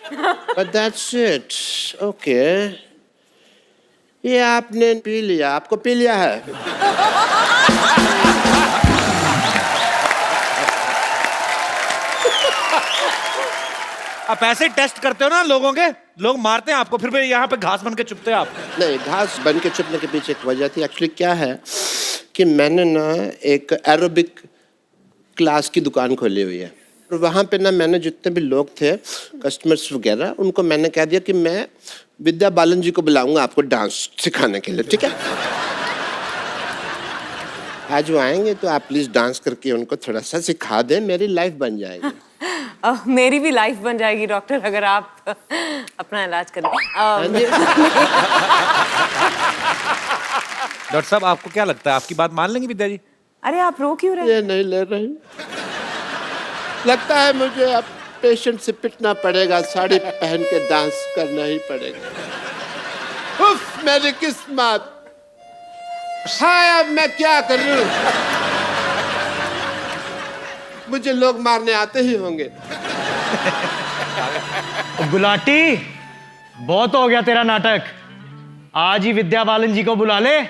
But that's it. Okay. ये आपने पी लिया, आपको पी लिया है। आप ऐसे टेस्ट करते हो ना लोगों के, लोग मारते हैं आपको, फिर भी यहाँ पे घास बन के चुपते हैं आप। नहीं, घास बन के चुपने के पीछे एक वजह थी। एक्चुअली क्या है कि मैंने ना एक एरोबिक क्लास की दुकान खोली हुई है, और वहाँ पे ना मैंने जितने भी लोग थे कस्टमर्स वगैरह, उनको मैंने कह दिया कि मैं विद्या बालन जी को बुलाऊंगा आपको डांस सिखाने के लिए, ठीक है? आज वो आएंगे तो आप प्लीज डांस करके उनको थोड़ा सा सिखा दें, मेरी लाइफ बन जाएगी। मेरी भी लाइफ बन जाएगी डॉक्टर, अगर आप अपना इलाज करें। डॉक्टर साहब आपको क्या लगता है, आपकी बात मान लेंगे विद्या जी? अरे आप रो क्यों रहे? ये नहीं ले रही। लगता है मुझे अब पेशेंट से पिटना पड़ेगा, साड़ी पहन के डांस करना ही पड़ेगा। उफ, मेरी किस्मत। हाँ, अब मैं क्या करूं? मुझे लोग मारने आते ही होंगे। गुलाटी, बहुत हो गया तेरा नाटक। आज ही विद्या बालन जी को बुला ले,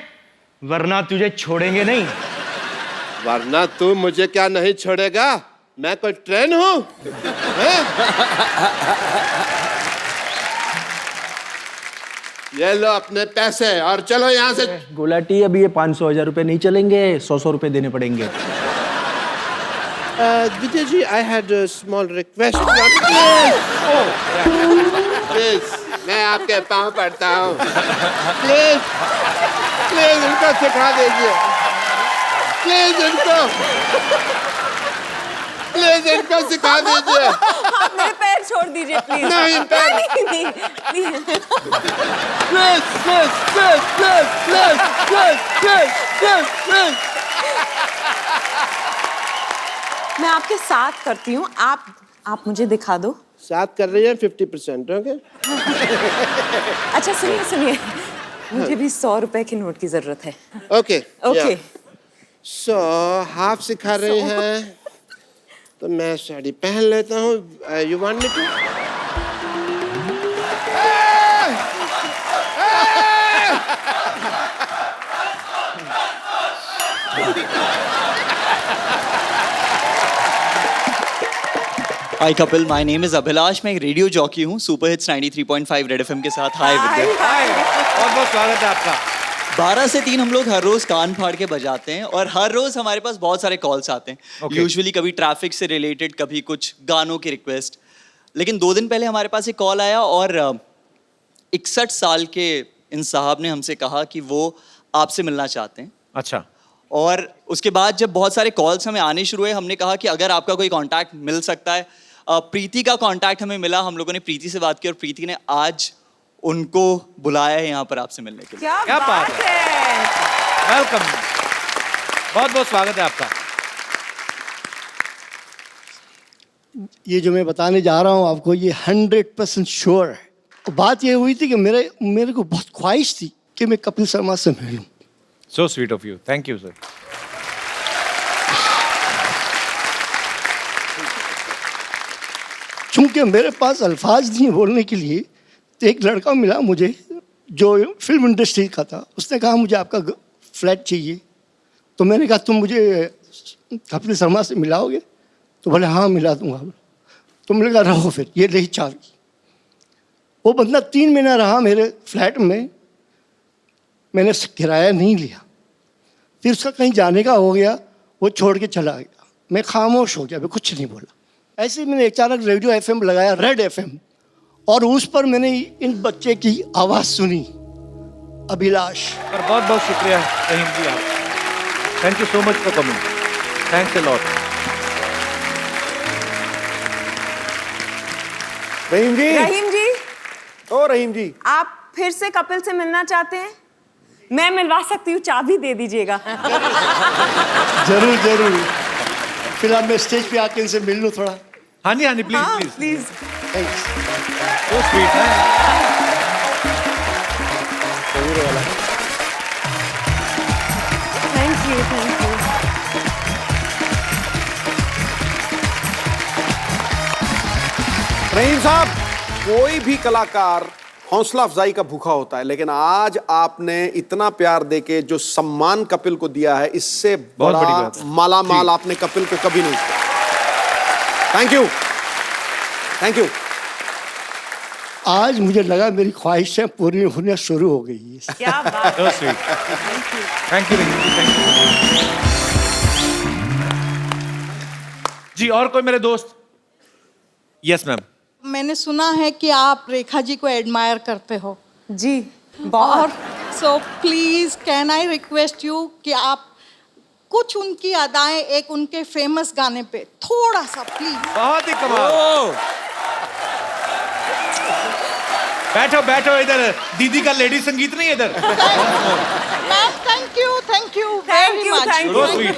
वरना तुझे छोड़ेंगे नहीं। वरना तू मुझे क्या नहीं छोड़ेगा? मैं कोई ट्रेन हूँ? ये लो अपने पैसे और चलो यहाँ से। गुलाटी, अभी ये 500,000 रुपए नहीं चलेंगे, 100 रुपए देने पड़ेंगे। Vijay ji, I had a small request. Please, मैं आपके पाँव पड़ता हूँ। Please, please इनको सिखा दीजिए। Please इनको सिखा दीजिए। आप मेरे पैर छोड़ दीजिए प्लीज। नहीं, पैर नहीं। Please. मैं आपके साथ करती हूँ, आप मुझे दिखा दो। साथ कर रही है 50%, ओके? अच्छा सुनिए, मुझे भी 100 रुपए के नोट की जरूरत है। ओके। सो हाफ सिखा रही हैं, तो मैं साड़ी पहन लेता हूँ। You want me to? Hi Kapil, my name is Abhilash. मैं एक रेडियो जॉकी हूँ सुपर हिट्स 93.5 रेड एफएम के साथ। हाय विद्या। बहुत बहुत स्वागत है आपका। 12 से 3 हम लोग हर रोज कान फाड़ के बजाते हैं और हर रोज हमारे पास बहुत सारे कॉल्स आते हैं। यूजुअली कभी ट्रैफिक से रिलेटेड, कभी कुछ गानों की रिक्वेस्ट। लेकिन 2 दिन पहले हमारे पास एक कॉल आया और 61 साल के इन साहब ने हमसे कहा कि वो आपसे मिलना चाहते हैं। अच्छा। और उसके बाद जब बहुत सारे कॉल्स हमें आने शुरू हुए, हमने कहा कि अगर आपका कोई कांटेक्ट मिल सकता है। प्रीति का कांटेक्ट हमें मिला, हम लोगों ने प्रीति से बात की और प्रीति ने आज उनको बुलाया है यहाँ पर आपसे मिलने के लिए। क्या बात है। वेलकम, बहुत बहुत स्वागत है आपका। ये जो मैं बताने जा रहा हूँ आपको, ये 100% श्योर है। बात ये हुई थी कि मेरे को बहुत ख्वाहिश थी कि मैं कपिल शर्मा से मिलूं। So sweet of you. Thank you, sir. चूंकि मेरे पास अल्फाज नहीं बोलने के लिए, तो एक लड़का मिला मुझे जो फिल्म इंडस्ट्री का था। उसने कहा मुझे आपका फ्लैट चाहिए। तो मैंने कहा तुम मुझे कपिल शर्मा से मिलाओगे? तो बोले हाँ मिला दूंगा। तो मैंने कहा रहो फिर, ये रही चाबी। वो बंदा 3 महीना रहा मेरे फ्लैट में। मैंने किराया नहीं लिया। फिर उसका कहीं जाने का हो गया, वो छोड़ के चला गया। मैं खामोश हो गया, मैं कुछ नहीं बोला। ऐसे ही मैंने अचानक रेडियो एफएम लगाया, रेड एफएम, और उस पर मैंने इन bच्चे की आवाज़ सुनी, अभिलाष। और बहुत बहुत शुक्रिया रहीम जी आप। Thank you so much for coming. Thanks a lot. Rahim ji. Oh Rahim ji, आप फिर से कपिल से मिलना चाहते हैं? मैं मिलवा सकती हूँ, चाबी दे दीजिएगा। जरूर जरूर। फिर अब मैं स्टेज पे आके इनसे मिल लूँ थोड़ा। हाँ जी प्लीज प्लीज। थैंक्स। तो स्वीट है। Thank you. रहीम साहब, कोई भी कलाकार हौसला अफजाई का भूखा होता है, लेकिन आज आपने इतना प्यार देके जो सम्मान कपिल को दिया है, इससे बड़ा माला माल आपने कपिल को कभी नहीं किया। Thank you. आज मुझे लगा मेरी ख्वाहिशें पूरी होना शुरू हो गई है। क्या बात है। थैंक यू जी। और कोई मेरे दोस्त? Yes ma'am. मैंने सुना है कि आप रेखा जी को एडमायर करते हो। जी बहुत। So please can I request you कि आप कुछ उनकी अदाएं एक उनके फेमस गाने पे थोड़ा सा प्लीज। बहुत ही कमाल। बैठो इधर। दीदी का लेडी संगीत नहीं इधर। मैं thank you very much. So sweet.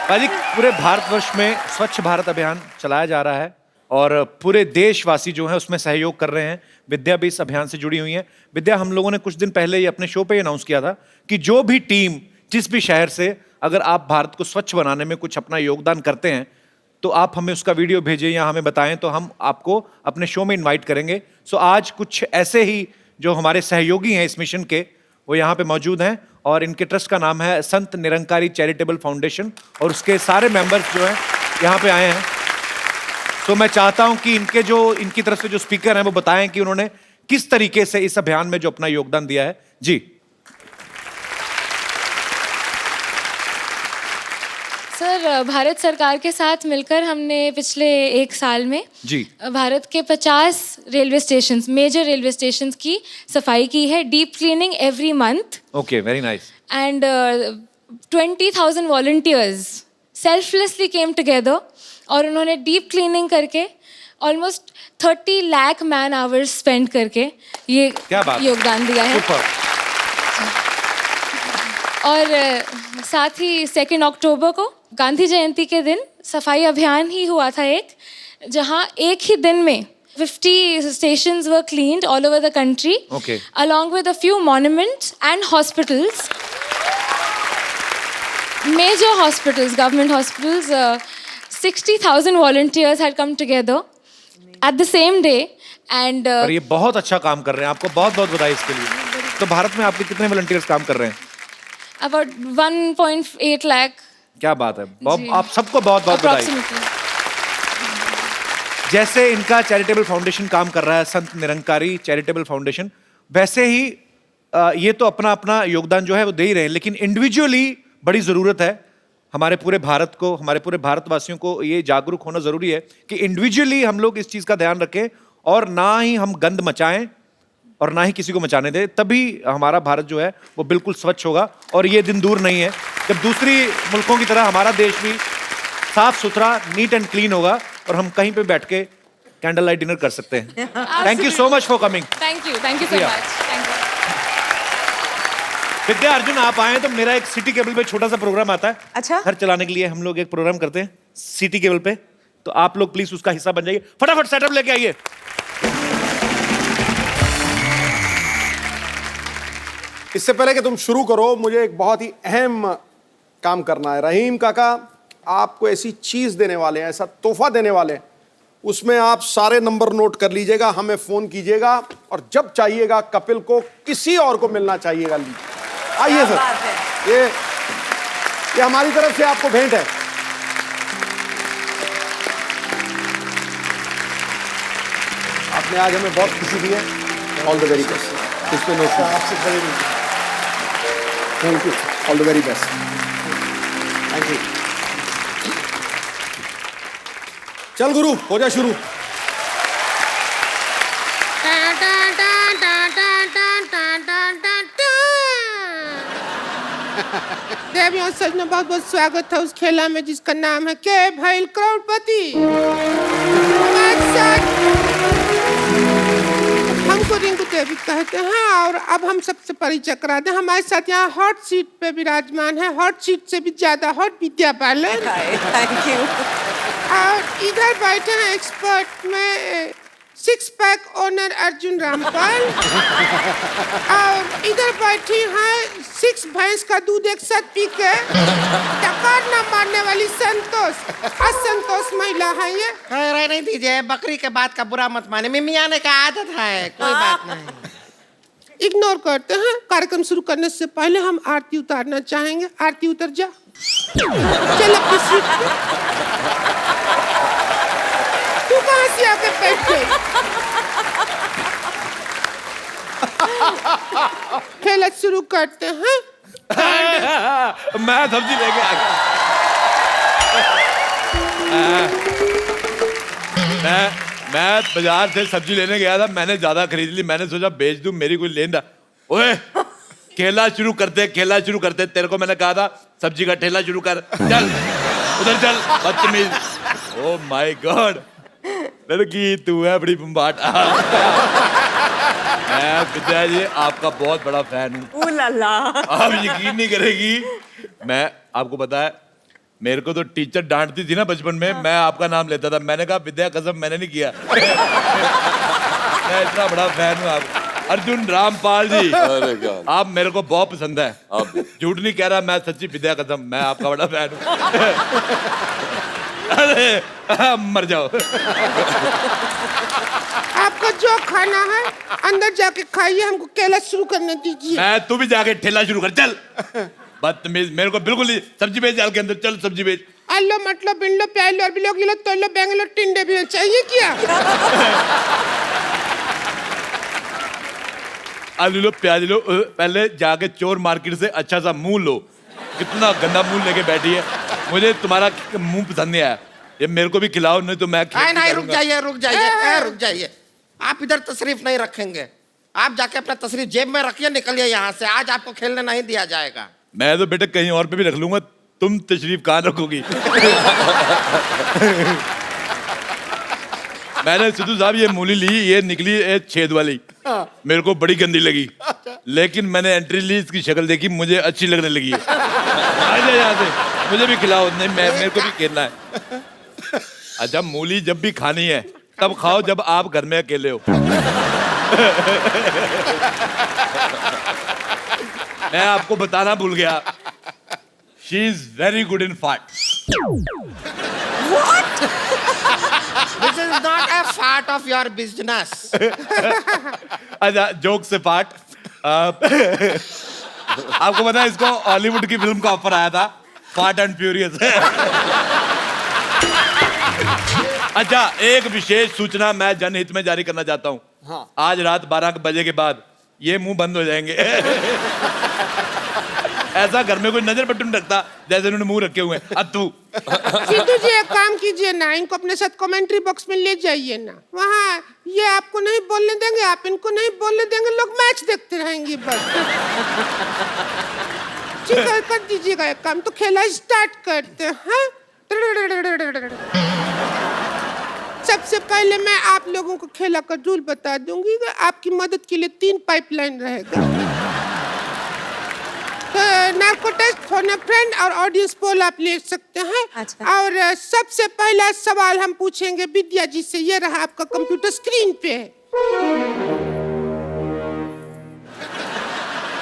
भाजी पूरे भारतवर्ष में स्वच्छ भारत अभियान चलाया जा रहा है और पूरे देशवासी जो हैं उसमें सहयोग कर रहे हैं। विद्या भी इस अभियान से जुड़ी हुई है। विद्या, हम लोगों ने कुछ दिन पहले ही अपने शो पे अनाउंस किया था कि जो भी टीम जिस भी शहर से अगर आप भारत को स्वच्छ बनाने में कुछ अपना योगदान करते हैं तो आप हमें उसका वीडियो भेजें या हमें बताएं तो हम आपको अपने शो में इनवाइट करेंगे। सो आज कुछ ऐसे ही जो हमारे सहयोगी हैं इस मिशन के वो यहाँ पे मौजूद हैं और इनके ट्रस्ट का नाम है संत निरंकारी चैरिटेबल फाउंडेशन और उसके सारे मेंबर्स जो हैं यहाँ पे आए हैं। तो मैं चाहता हूं कि इनकी तरफ से जो स्पीकर हैं वो बताएं कि उन्होंने किस तरीके से इस अभियान में जो अपना योगदान दिया है। जी सर, भारत सरकार के साथ मिलकर हमने पिछले 1 साल में जी भारत के 50 railway stations, major railway stations की सफाई की है, deep cleaning every month. Okay, very nice. And 20,000 volunteers selflessly came together और उन्होंने डीप क्लीनिंग करके almost 30 lakh man hours spend करके ये योगदान दिया है। और साथ ही 2 अक्टूबर को गांधी जयंती के दिन सफाई अभियान ही हुआ था एक, जहां एक ही दिन में 50 stations were cleaned all over the country, along with a few monuments and hospitals, major hospitals, government hospitals. 60,000 volunteers had come together at the same day and और ये बहुत अच्छा काम कर रहे हैं, आपको बहुत बहुत बधाई इसके लिए। तो भारत में आपके कितने वॉलंटियर्स काम कर रहे हैं? about 1.8 lakh। क्या बात है, आप सबको बहुत बहुत बधाई। जैसे इनका चैरिटेबल फाउंडेशन काम कर रहा है, संत निरंकारी चैरिटेबल फाउंडेशन, वैसे ही ये तो अपना अपना योगदान जो है वो दे ही रहे हैं, लेकिन इंडिविजुअली बड़ी ज़रूरत है हमारे पूरे भारत को, हमारे पूरे भारतवासियों को ये जागरूक होना ज़रूरी है कि इंडिविजुअली हम लोग इस चीज़ का ध्यान रखें और ना ही हम गंद मचाएं और ना ही किसी को मचाने दें, तभी हमारा भारत जो है वो बिल्कुल स्वच्छ होगा। और ये दिन दूर नहीं है जब दूसरी मुल्कों की तरह हमारा देश भी साफ सुथरा, नीट एंड क्लीन होगा और हम कहीं पे बैठ के कैंडल लाइट डिनर कर सकते हैं। Thank you so much for coming. Thank you so much. Vidya, Arjun आप आए तो मेरा एक सिटी केबल पे छोटा सा प्रोग्राम आता है। अच्छा, घर चलाने के लिए हम लोग एक प्रोग्राम करते हैं सिटी केबल पे, तो आप लोग प्लीज उसका हिस्सा बन जाइए। फटाफट सेटअप लेके आइए। इससे पहले कि तुम शुरू करो, मुझे एक बहुत ही अहम काम करना है। रहीम काका आपको ऐसी चीज देने वाले हैं, ऐसा तोहफा देने वाले हैं, उसमें आप सारे नंबर नोट कर लीजिएगा, हमें फोन कीजिएगा और जब चाहिएगा कपिल को किसी और को मिलना चाहिएगा। आइए सर, ये हमारी तरफ से आपको भेंट है। आपने आज हमें बहुत खुशी दी है। All the very best. इस पे नोट आपसे thank you. All the very best. Thank you. चल गुरु, हो जा शुरू। देवियों सजनों, बहुत बहुत स्वागत है उस खेला में जिसका नाम है के भैल करोड़पति। हमको रिंकू देवी कहते हैं और अब हम सबसे परिचय करा दें। हमारे साथ यहाँ हॉट सीट पे विराजमान है, हॉट सीट से भी ज्यादा hot Vidya Balan. Thank you. और इधर बैठे हैं एक्सपर्ट में 6 पैक ओनर अर्जुन रामपाल और इधर बैठी हैं 6 भैंस का दूध एक साथ पी के टकार न मारने वाली संतोष। असंतोष महिला है ये। रहने दीजिए, बकरी के बात का बुरा मत माने, मिमी आने का आदत है, कोई बात नहीं। इग्नोर करते हैं। कार्यक्रम शुरू करने से पहले हम आरती उतारना चाहेंगे। आरती उतर जा। चल अपनी सीट पे। तू कहाँ से आके बैठ गई? खेल शुरू करते हैं। मैं सब्जी लेके आ गया। मैं बाजार से सब्जी लेने गया था, मैंने ज्यादा खरीद ली, मैंने सोचा बेच दूं, मेरी कोई लेना। ओए खेला शुरू करते, तेरे को मैंने कहा था सब्जी का ठेला शुरू कर। चल उधर चल, बदतमीज। ओह माय गॉड, लड़की तू है बड़ी बम्बाट। मैं विद्या जी आपका बहुत बड़ा फैन हूँ। ओ लाला। आप यकीन नहीं करेगी, मैं आपको पता है मेरे को तो टीचर डांटती थी ना बचपन में, मैं आपका नाम लेता था। मैंने कहा विद्या कसम मैंने नहीं किया। मैं इतना बड़ा फैन हूँ आप। अर्जुन रामपाल जी, अरे God। आप मेरे को बहुत पसंद है। झूठ नहीं कह रहा, मैं सच्ची विद्या कसम मैं आपका बड़ा फैन हूँ। अरे मर जाओ। आपका जो खाना है अंदर जाके खाइए, हमको केला शुरू करने दीजिए। मैं तू भी जाके ठेला शुरू कर, चल। बदतमीज, मेरे को बिल्कुल नहीं। सब्जी बेच डाल के अंदर, चल सब्जी बेच। आलो मतलब बिल्लो प्यालो बिलो किलो तोलो बेंगलो टिंडे भी चाहिए क्या? आलू लो प्याज लो, पहले जाके चोर मार्केट से अच्छा सा मुंह लो। कितना गंदा मुंह लेके बैठी है, मुझे तुम्हारा मुंह पसंद नहीं आया। ये मेरे को भी खिलाओ, नहीं तो मैं नहीं रुक जाइए। आप इधर तशरीफ नहीं रखेंगे, आप जाके अपना तशरीफ जेब में रखिए, निकलिए यहाँ से। आज आपको खेलने नहीं दिया जाएगा। मैं तो बेटा कहीं और पे भी रख लूंगा, तुम तशरीफ कहाँ रखोगी? मैंने सिद्धू साहब ये मूली ली, ये निकली ये छेद वाली। मेरे को बड़ी गंदी लगी, लेकिन मैंने एंट्री ली, इसकी शक्ल देखी, मुझे अच्छी लगने लगी है। आजा यहाँ से, मुझे भी खिलाओ। नहीं मेरे को भी खेलना है। अच्छा मूली जब भी खानी है तब खाओ जब आप घर में अकेले हो। मैं आपको बताना भूल गया, she is very good in fart. What? This is not a part of your business. अच्छा जोक से पार्ट। आपको पता है इसको हॉलीवुड की फिल्म का ऑफर आया था, फास्ट एंड फ्यूरियस। अच्छा एक विशेष सूचना मैं जनहित में जारी करना चाहता हूँ। हाँ। आज रात 12 बजे के बाद ये मुंह बंद हो जाएंगे। ऐसा घर में कोई नजर बटन रखता जैसे उन्होंने मुंह रखे हुए हैं। अतु सिद्धू जी एक काम कीजिए ना, इनको अपने साथ कमेंट्री बॉक्स में ले जाइए ना। वहाँ ये आपको नहीं बोलने देंगे, आप इनको नहीं बोलने देंगे, लोग मैच देखते रहेंगे बस। ठीक है कर दीजिएगा एक काम, तो खेला स्टार्ट करते हैं। सबसे पहले मैं आप लोगों को खेला का रूल बता दूंगी। आपकी मदद के लिए 3 पाइपलाइन रहेगा। तो narco test, phone a friend और ऑडियंस पोल आप ले सकते हैं। अच्छा। और सबसे पहला सवाल हम पूछेंगे विद्या जी से, ये रहा आपका कंप्यूटर स्क्रीन पे।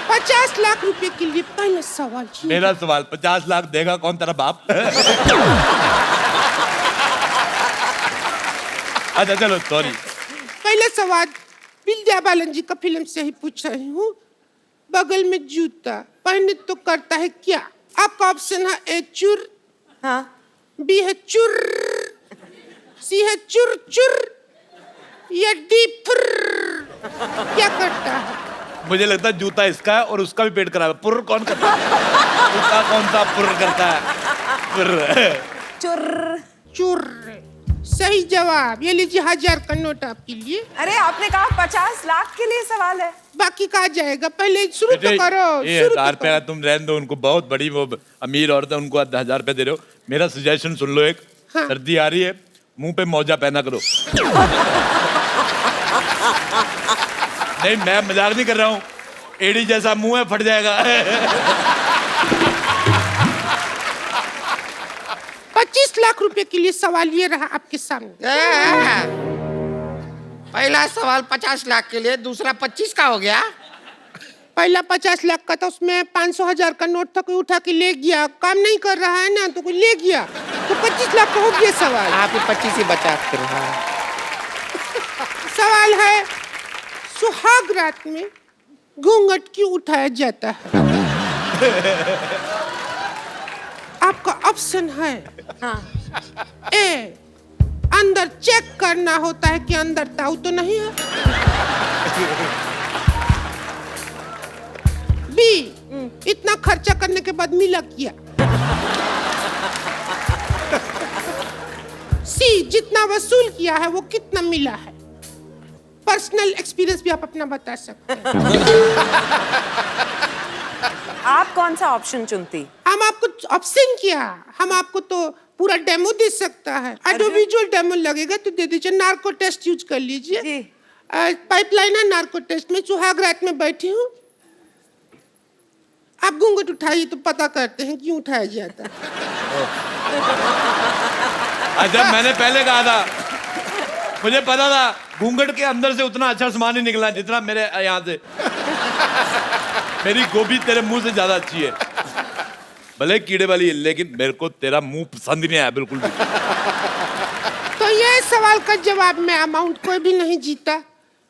50 लाख रुपए के लिए पहला सवाल। मेरा सवाल 50 लाख देगा कौन, तेरा बाप? अच्छा चलो सॉरी। पहला सवाल विद्या बालन जी का फिल्म से ही पूछ रही हूँ। बगल में जूता पहने तो करता है क्या? आपका ऑप्शन है ए चुर, हाँ, बी है चुर, सी है चुर चुर, या डी फुर। क्या करता है? मुझे लगता है जूता इसका है और उसका भी पेट खराब है। पुर्र कौन करता है? जूता कौन सा पुर्र करता है? पुर्र। चुर चुर सही जवाब। ये लीजिए 1000 का नोट आपके लिए। अरे आपने कहा 50 लाख के लिए सवाल है, बाकी कहा जाएगा। पहले शुरू तो करो। ये 1000 रुपया तुम रहने दो, उनको बहुत बड़ी वो अमीर औरत है, उनको 1000 रुपया दे रहे हो। मेरा सजेशन सुन लो एक। हाँ। सर्दी आ रही है, मुंह पे मौजा पहना करो। नहीं मैं मजाक नहीं कर रहा हूँ, एड़ी जैसा मुंह है, फट जाएगा। 25 लाख रुपए के लिए सवाल ये रहा आपके सामने। पहला सवाल 50 लाख के लिए, दूसरा 25 का हो गया। पहला 50 लाख का था, उसमें 500,000 का नोट था, कोई उठा के ले गया। काम नहीं कर रहा है ना तो कोई ले गया, तो 25 लाख का हो गया सवाल। आप ही 25 ही बचा कर। सवाल है सुहाग रात में घूंघट क्यों उठाया जाता है? आपका ऑप्शन है, हाँ, ए अंदर चेक करना होता है कि अंदर ताऊ तो नहीं है। बी इतना खर्चा करने के बाद मिला क्या। सी जितना वसूल किया है वो कितना मिला है। पर्सनल एक्सपीरियंस भी आप अपना बता सकते हैं। आप कौन सा ऑप्शन चुनती? हम आपको ऑप्शन क्या, हम आपको तो पूरा डेमो दे सकता है। ऑडियो विजुअल डेमो लगेगा तो दे दीजिए। नार्को टेस्ट यूज कर लीजिए। पाइपलाइन है नार्को टेस्ट में सुहाग रात में बैठी हूँ। आप घूंघट उठाइए तो पता करते हैं क्यों उठाया जाता है। अच्छा, मैंने पहले कहा था, मुझे पता था घूंघट के अंदर से उतना अच्छा सामान नहीं निकला जितना मेरे यहाँ से। मेरी गोभी तेरे मुंह से ज्यादा अच्छी है, भले कीड़े वाली है, लेकिन मेरे को तेरा मुंह पसंद ही नहीं आया बिल्कुल भी। तो ये सवाल का जवाब में अमाउंट कोई भी नहीं जीता,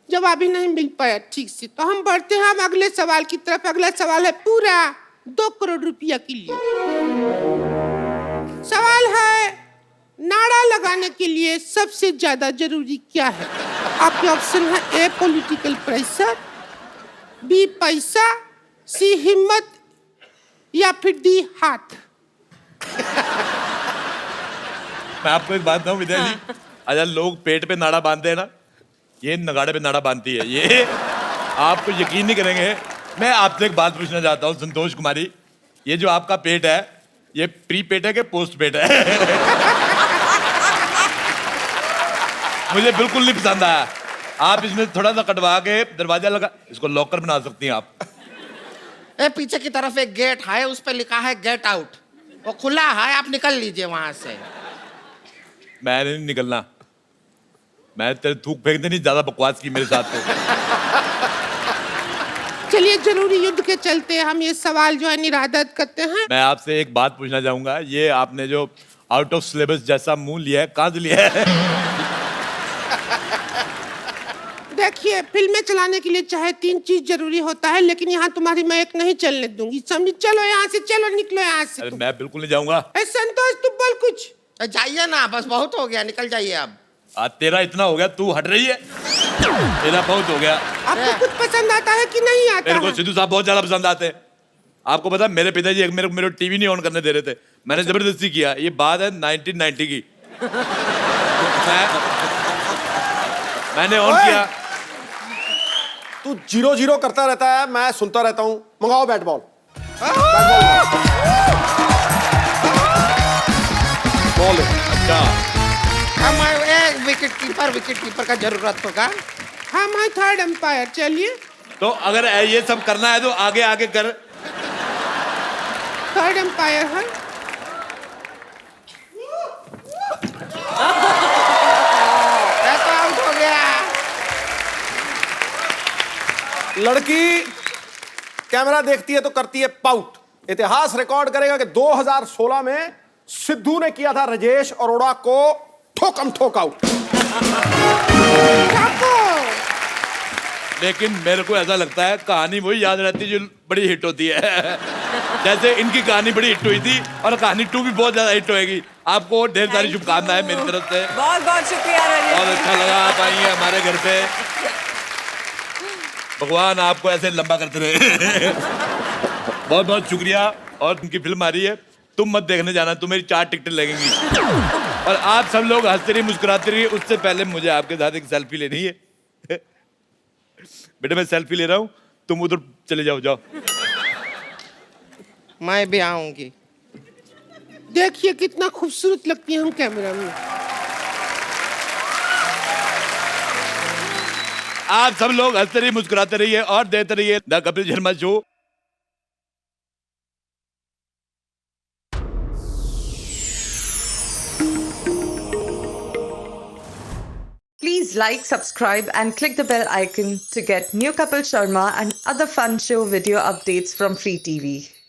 जवाब ही नहीं मिल पाया ठीक से। तो हम बढ़ते हैं हम अगले सवाल की तरफ। अगला सवाल है पूरा 2 करोड़ रुपया के लिए। सवाल है, नारा लगाने के लिए सबसे ज्यादा जरूरी क्या है? आपके ऑप्शन है ए पॉलिटिकल प्रेशर, बी पैसा, सी हिम्मत या फिर डी हाथ। मैं आपको एक बात बताऊं विद्या जी, अगर लोग पेट पे नाड़ा बांधते हैं ना, ये नगाड़े पे नाड़ा बांधती है। ये आपको यकीन नहीं करेंगे। मैं आपसे एक बात पूछना चाहता हूँ संतोष कुमारी, ये जो आपका पेट है, ये प्री पेट है कि पोस्ट पेट है? मुझे बिल्कुल नहीं पसंद आया। आप इसमें थोड़ा सा कटवा के दरवाजा लगा, इसको लॉकर बना सकती हैं आप। पीछे की तरफ एक गेट है, उस पर लिखा है गेट आउट, वो खुला है, आप निकल लीजिए वहां से। मैंने नहीं निकलना, मैं तेरे थूक फेंकते नहीं, ज्यादा बकवास की मेरे साथ तो। चलिए जरूरी युद्ध के चलते हम ये सवाल जो है निरादत करते हैं। मैं आपसे एक बात पूछना चाहूंगा, ये आपने जो आउट ऑफ सिलेबस जैसा मुंह लिया है, कहाँ से लिया है? देखिए, फिल्में चलाने के लिए चाहे 3 चीज जरूरी होता है, लेकिन यहाँ तुम्हारी मैं एक नहीं चलने दूंगी, समझी? चलो यहाँ से, चलो निकलो यहाँ से। अरे मैं बिल्कुल नहीं जाऊंगा। संतोष तू बोल कुछ। जाइए ना, बस बहुत हो गया, निकल जाइए अब। तेरा इतना हो गया, तू हट रही है। तेरा बहुत हो गया। आपको कुछ पसंद आता है कि नहीं आता? मेरे को सिद्धू साहब बहुत ज्यादा पसंद आते हैं। आपको पता है, मेरे पिताजी मेरे टीवी नहीं ऑन करने दे रहे थे, मैंने जबरदस्ती किया। ये बात है 1990 की। मैंने ऑन किया। तू 0-0 करता रहता है, मैं सुनता रहता हूँ। मंगाओ बैट बॉल। बॉल। अच्छा, हम विकेट कीपर का जरूरत होगा। हम हैं थर्ड अंपायर। चलिए, तो अगर ये सब करना है तो आगे आगे कर। थर्ड अंपायर है। तो आउट हो गया। लड़की कैमरा देखती है तो करती है पाउट। इतिहास रिकॉर्ड करेगा कि 2016 में सिद्धू ने किया था राजेश अरोड़ा को ठोकम ठोक आउट। लेकिन मेरे को ऐसा लगता है कहानी वही याद रहती है जो बड़ी हिट होती है। जैसे इनकी कहानी बड़ी हिट हुई थी और कहानी 2 भी बहुत ज्यादा हिट होएगी। आपको ढेर सारी शुभकामनाएं मेरी तरफ से। बहुत बहुत शुक्रिया रजत। बहुत अच्छा लगा आप आई हैं हमारे घर पे। भगवान आपको ऐसे लंबा करते रहे। बहुत बहुत शुक्रिया। और उनकी फिल्म आ रही है, तुम मत देखने जाना, तुम्हें 4 टिकटें लगेंगी। और आप सब लोग हंसते रहिए, मुस्कुराते रहिए। उससे पहले मुझे आपके साथ एक सेल्फी लेनी है। बेटा मैं सेल्फी ले रहा हूँ, तुम उधर चले जाओ। जाओ, मैं भी आऊंगी। देखिए कितना खूबसूरत लगती है हम कैमरा में। आप सब लोग हंसते रहिए, मुस्कुराते रहिए और देते रहिए the Kapil Sharma show. Please like, subscribe and click the bell icon to get new Kapil Sharma and other fun show video updates from Free TV.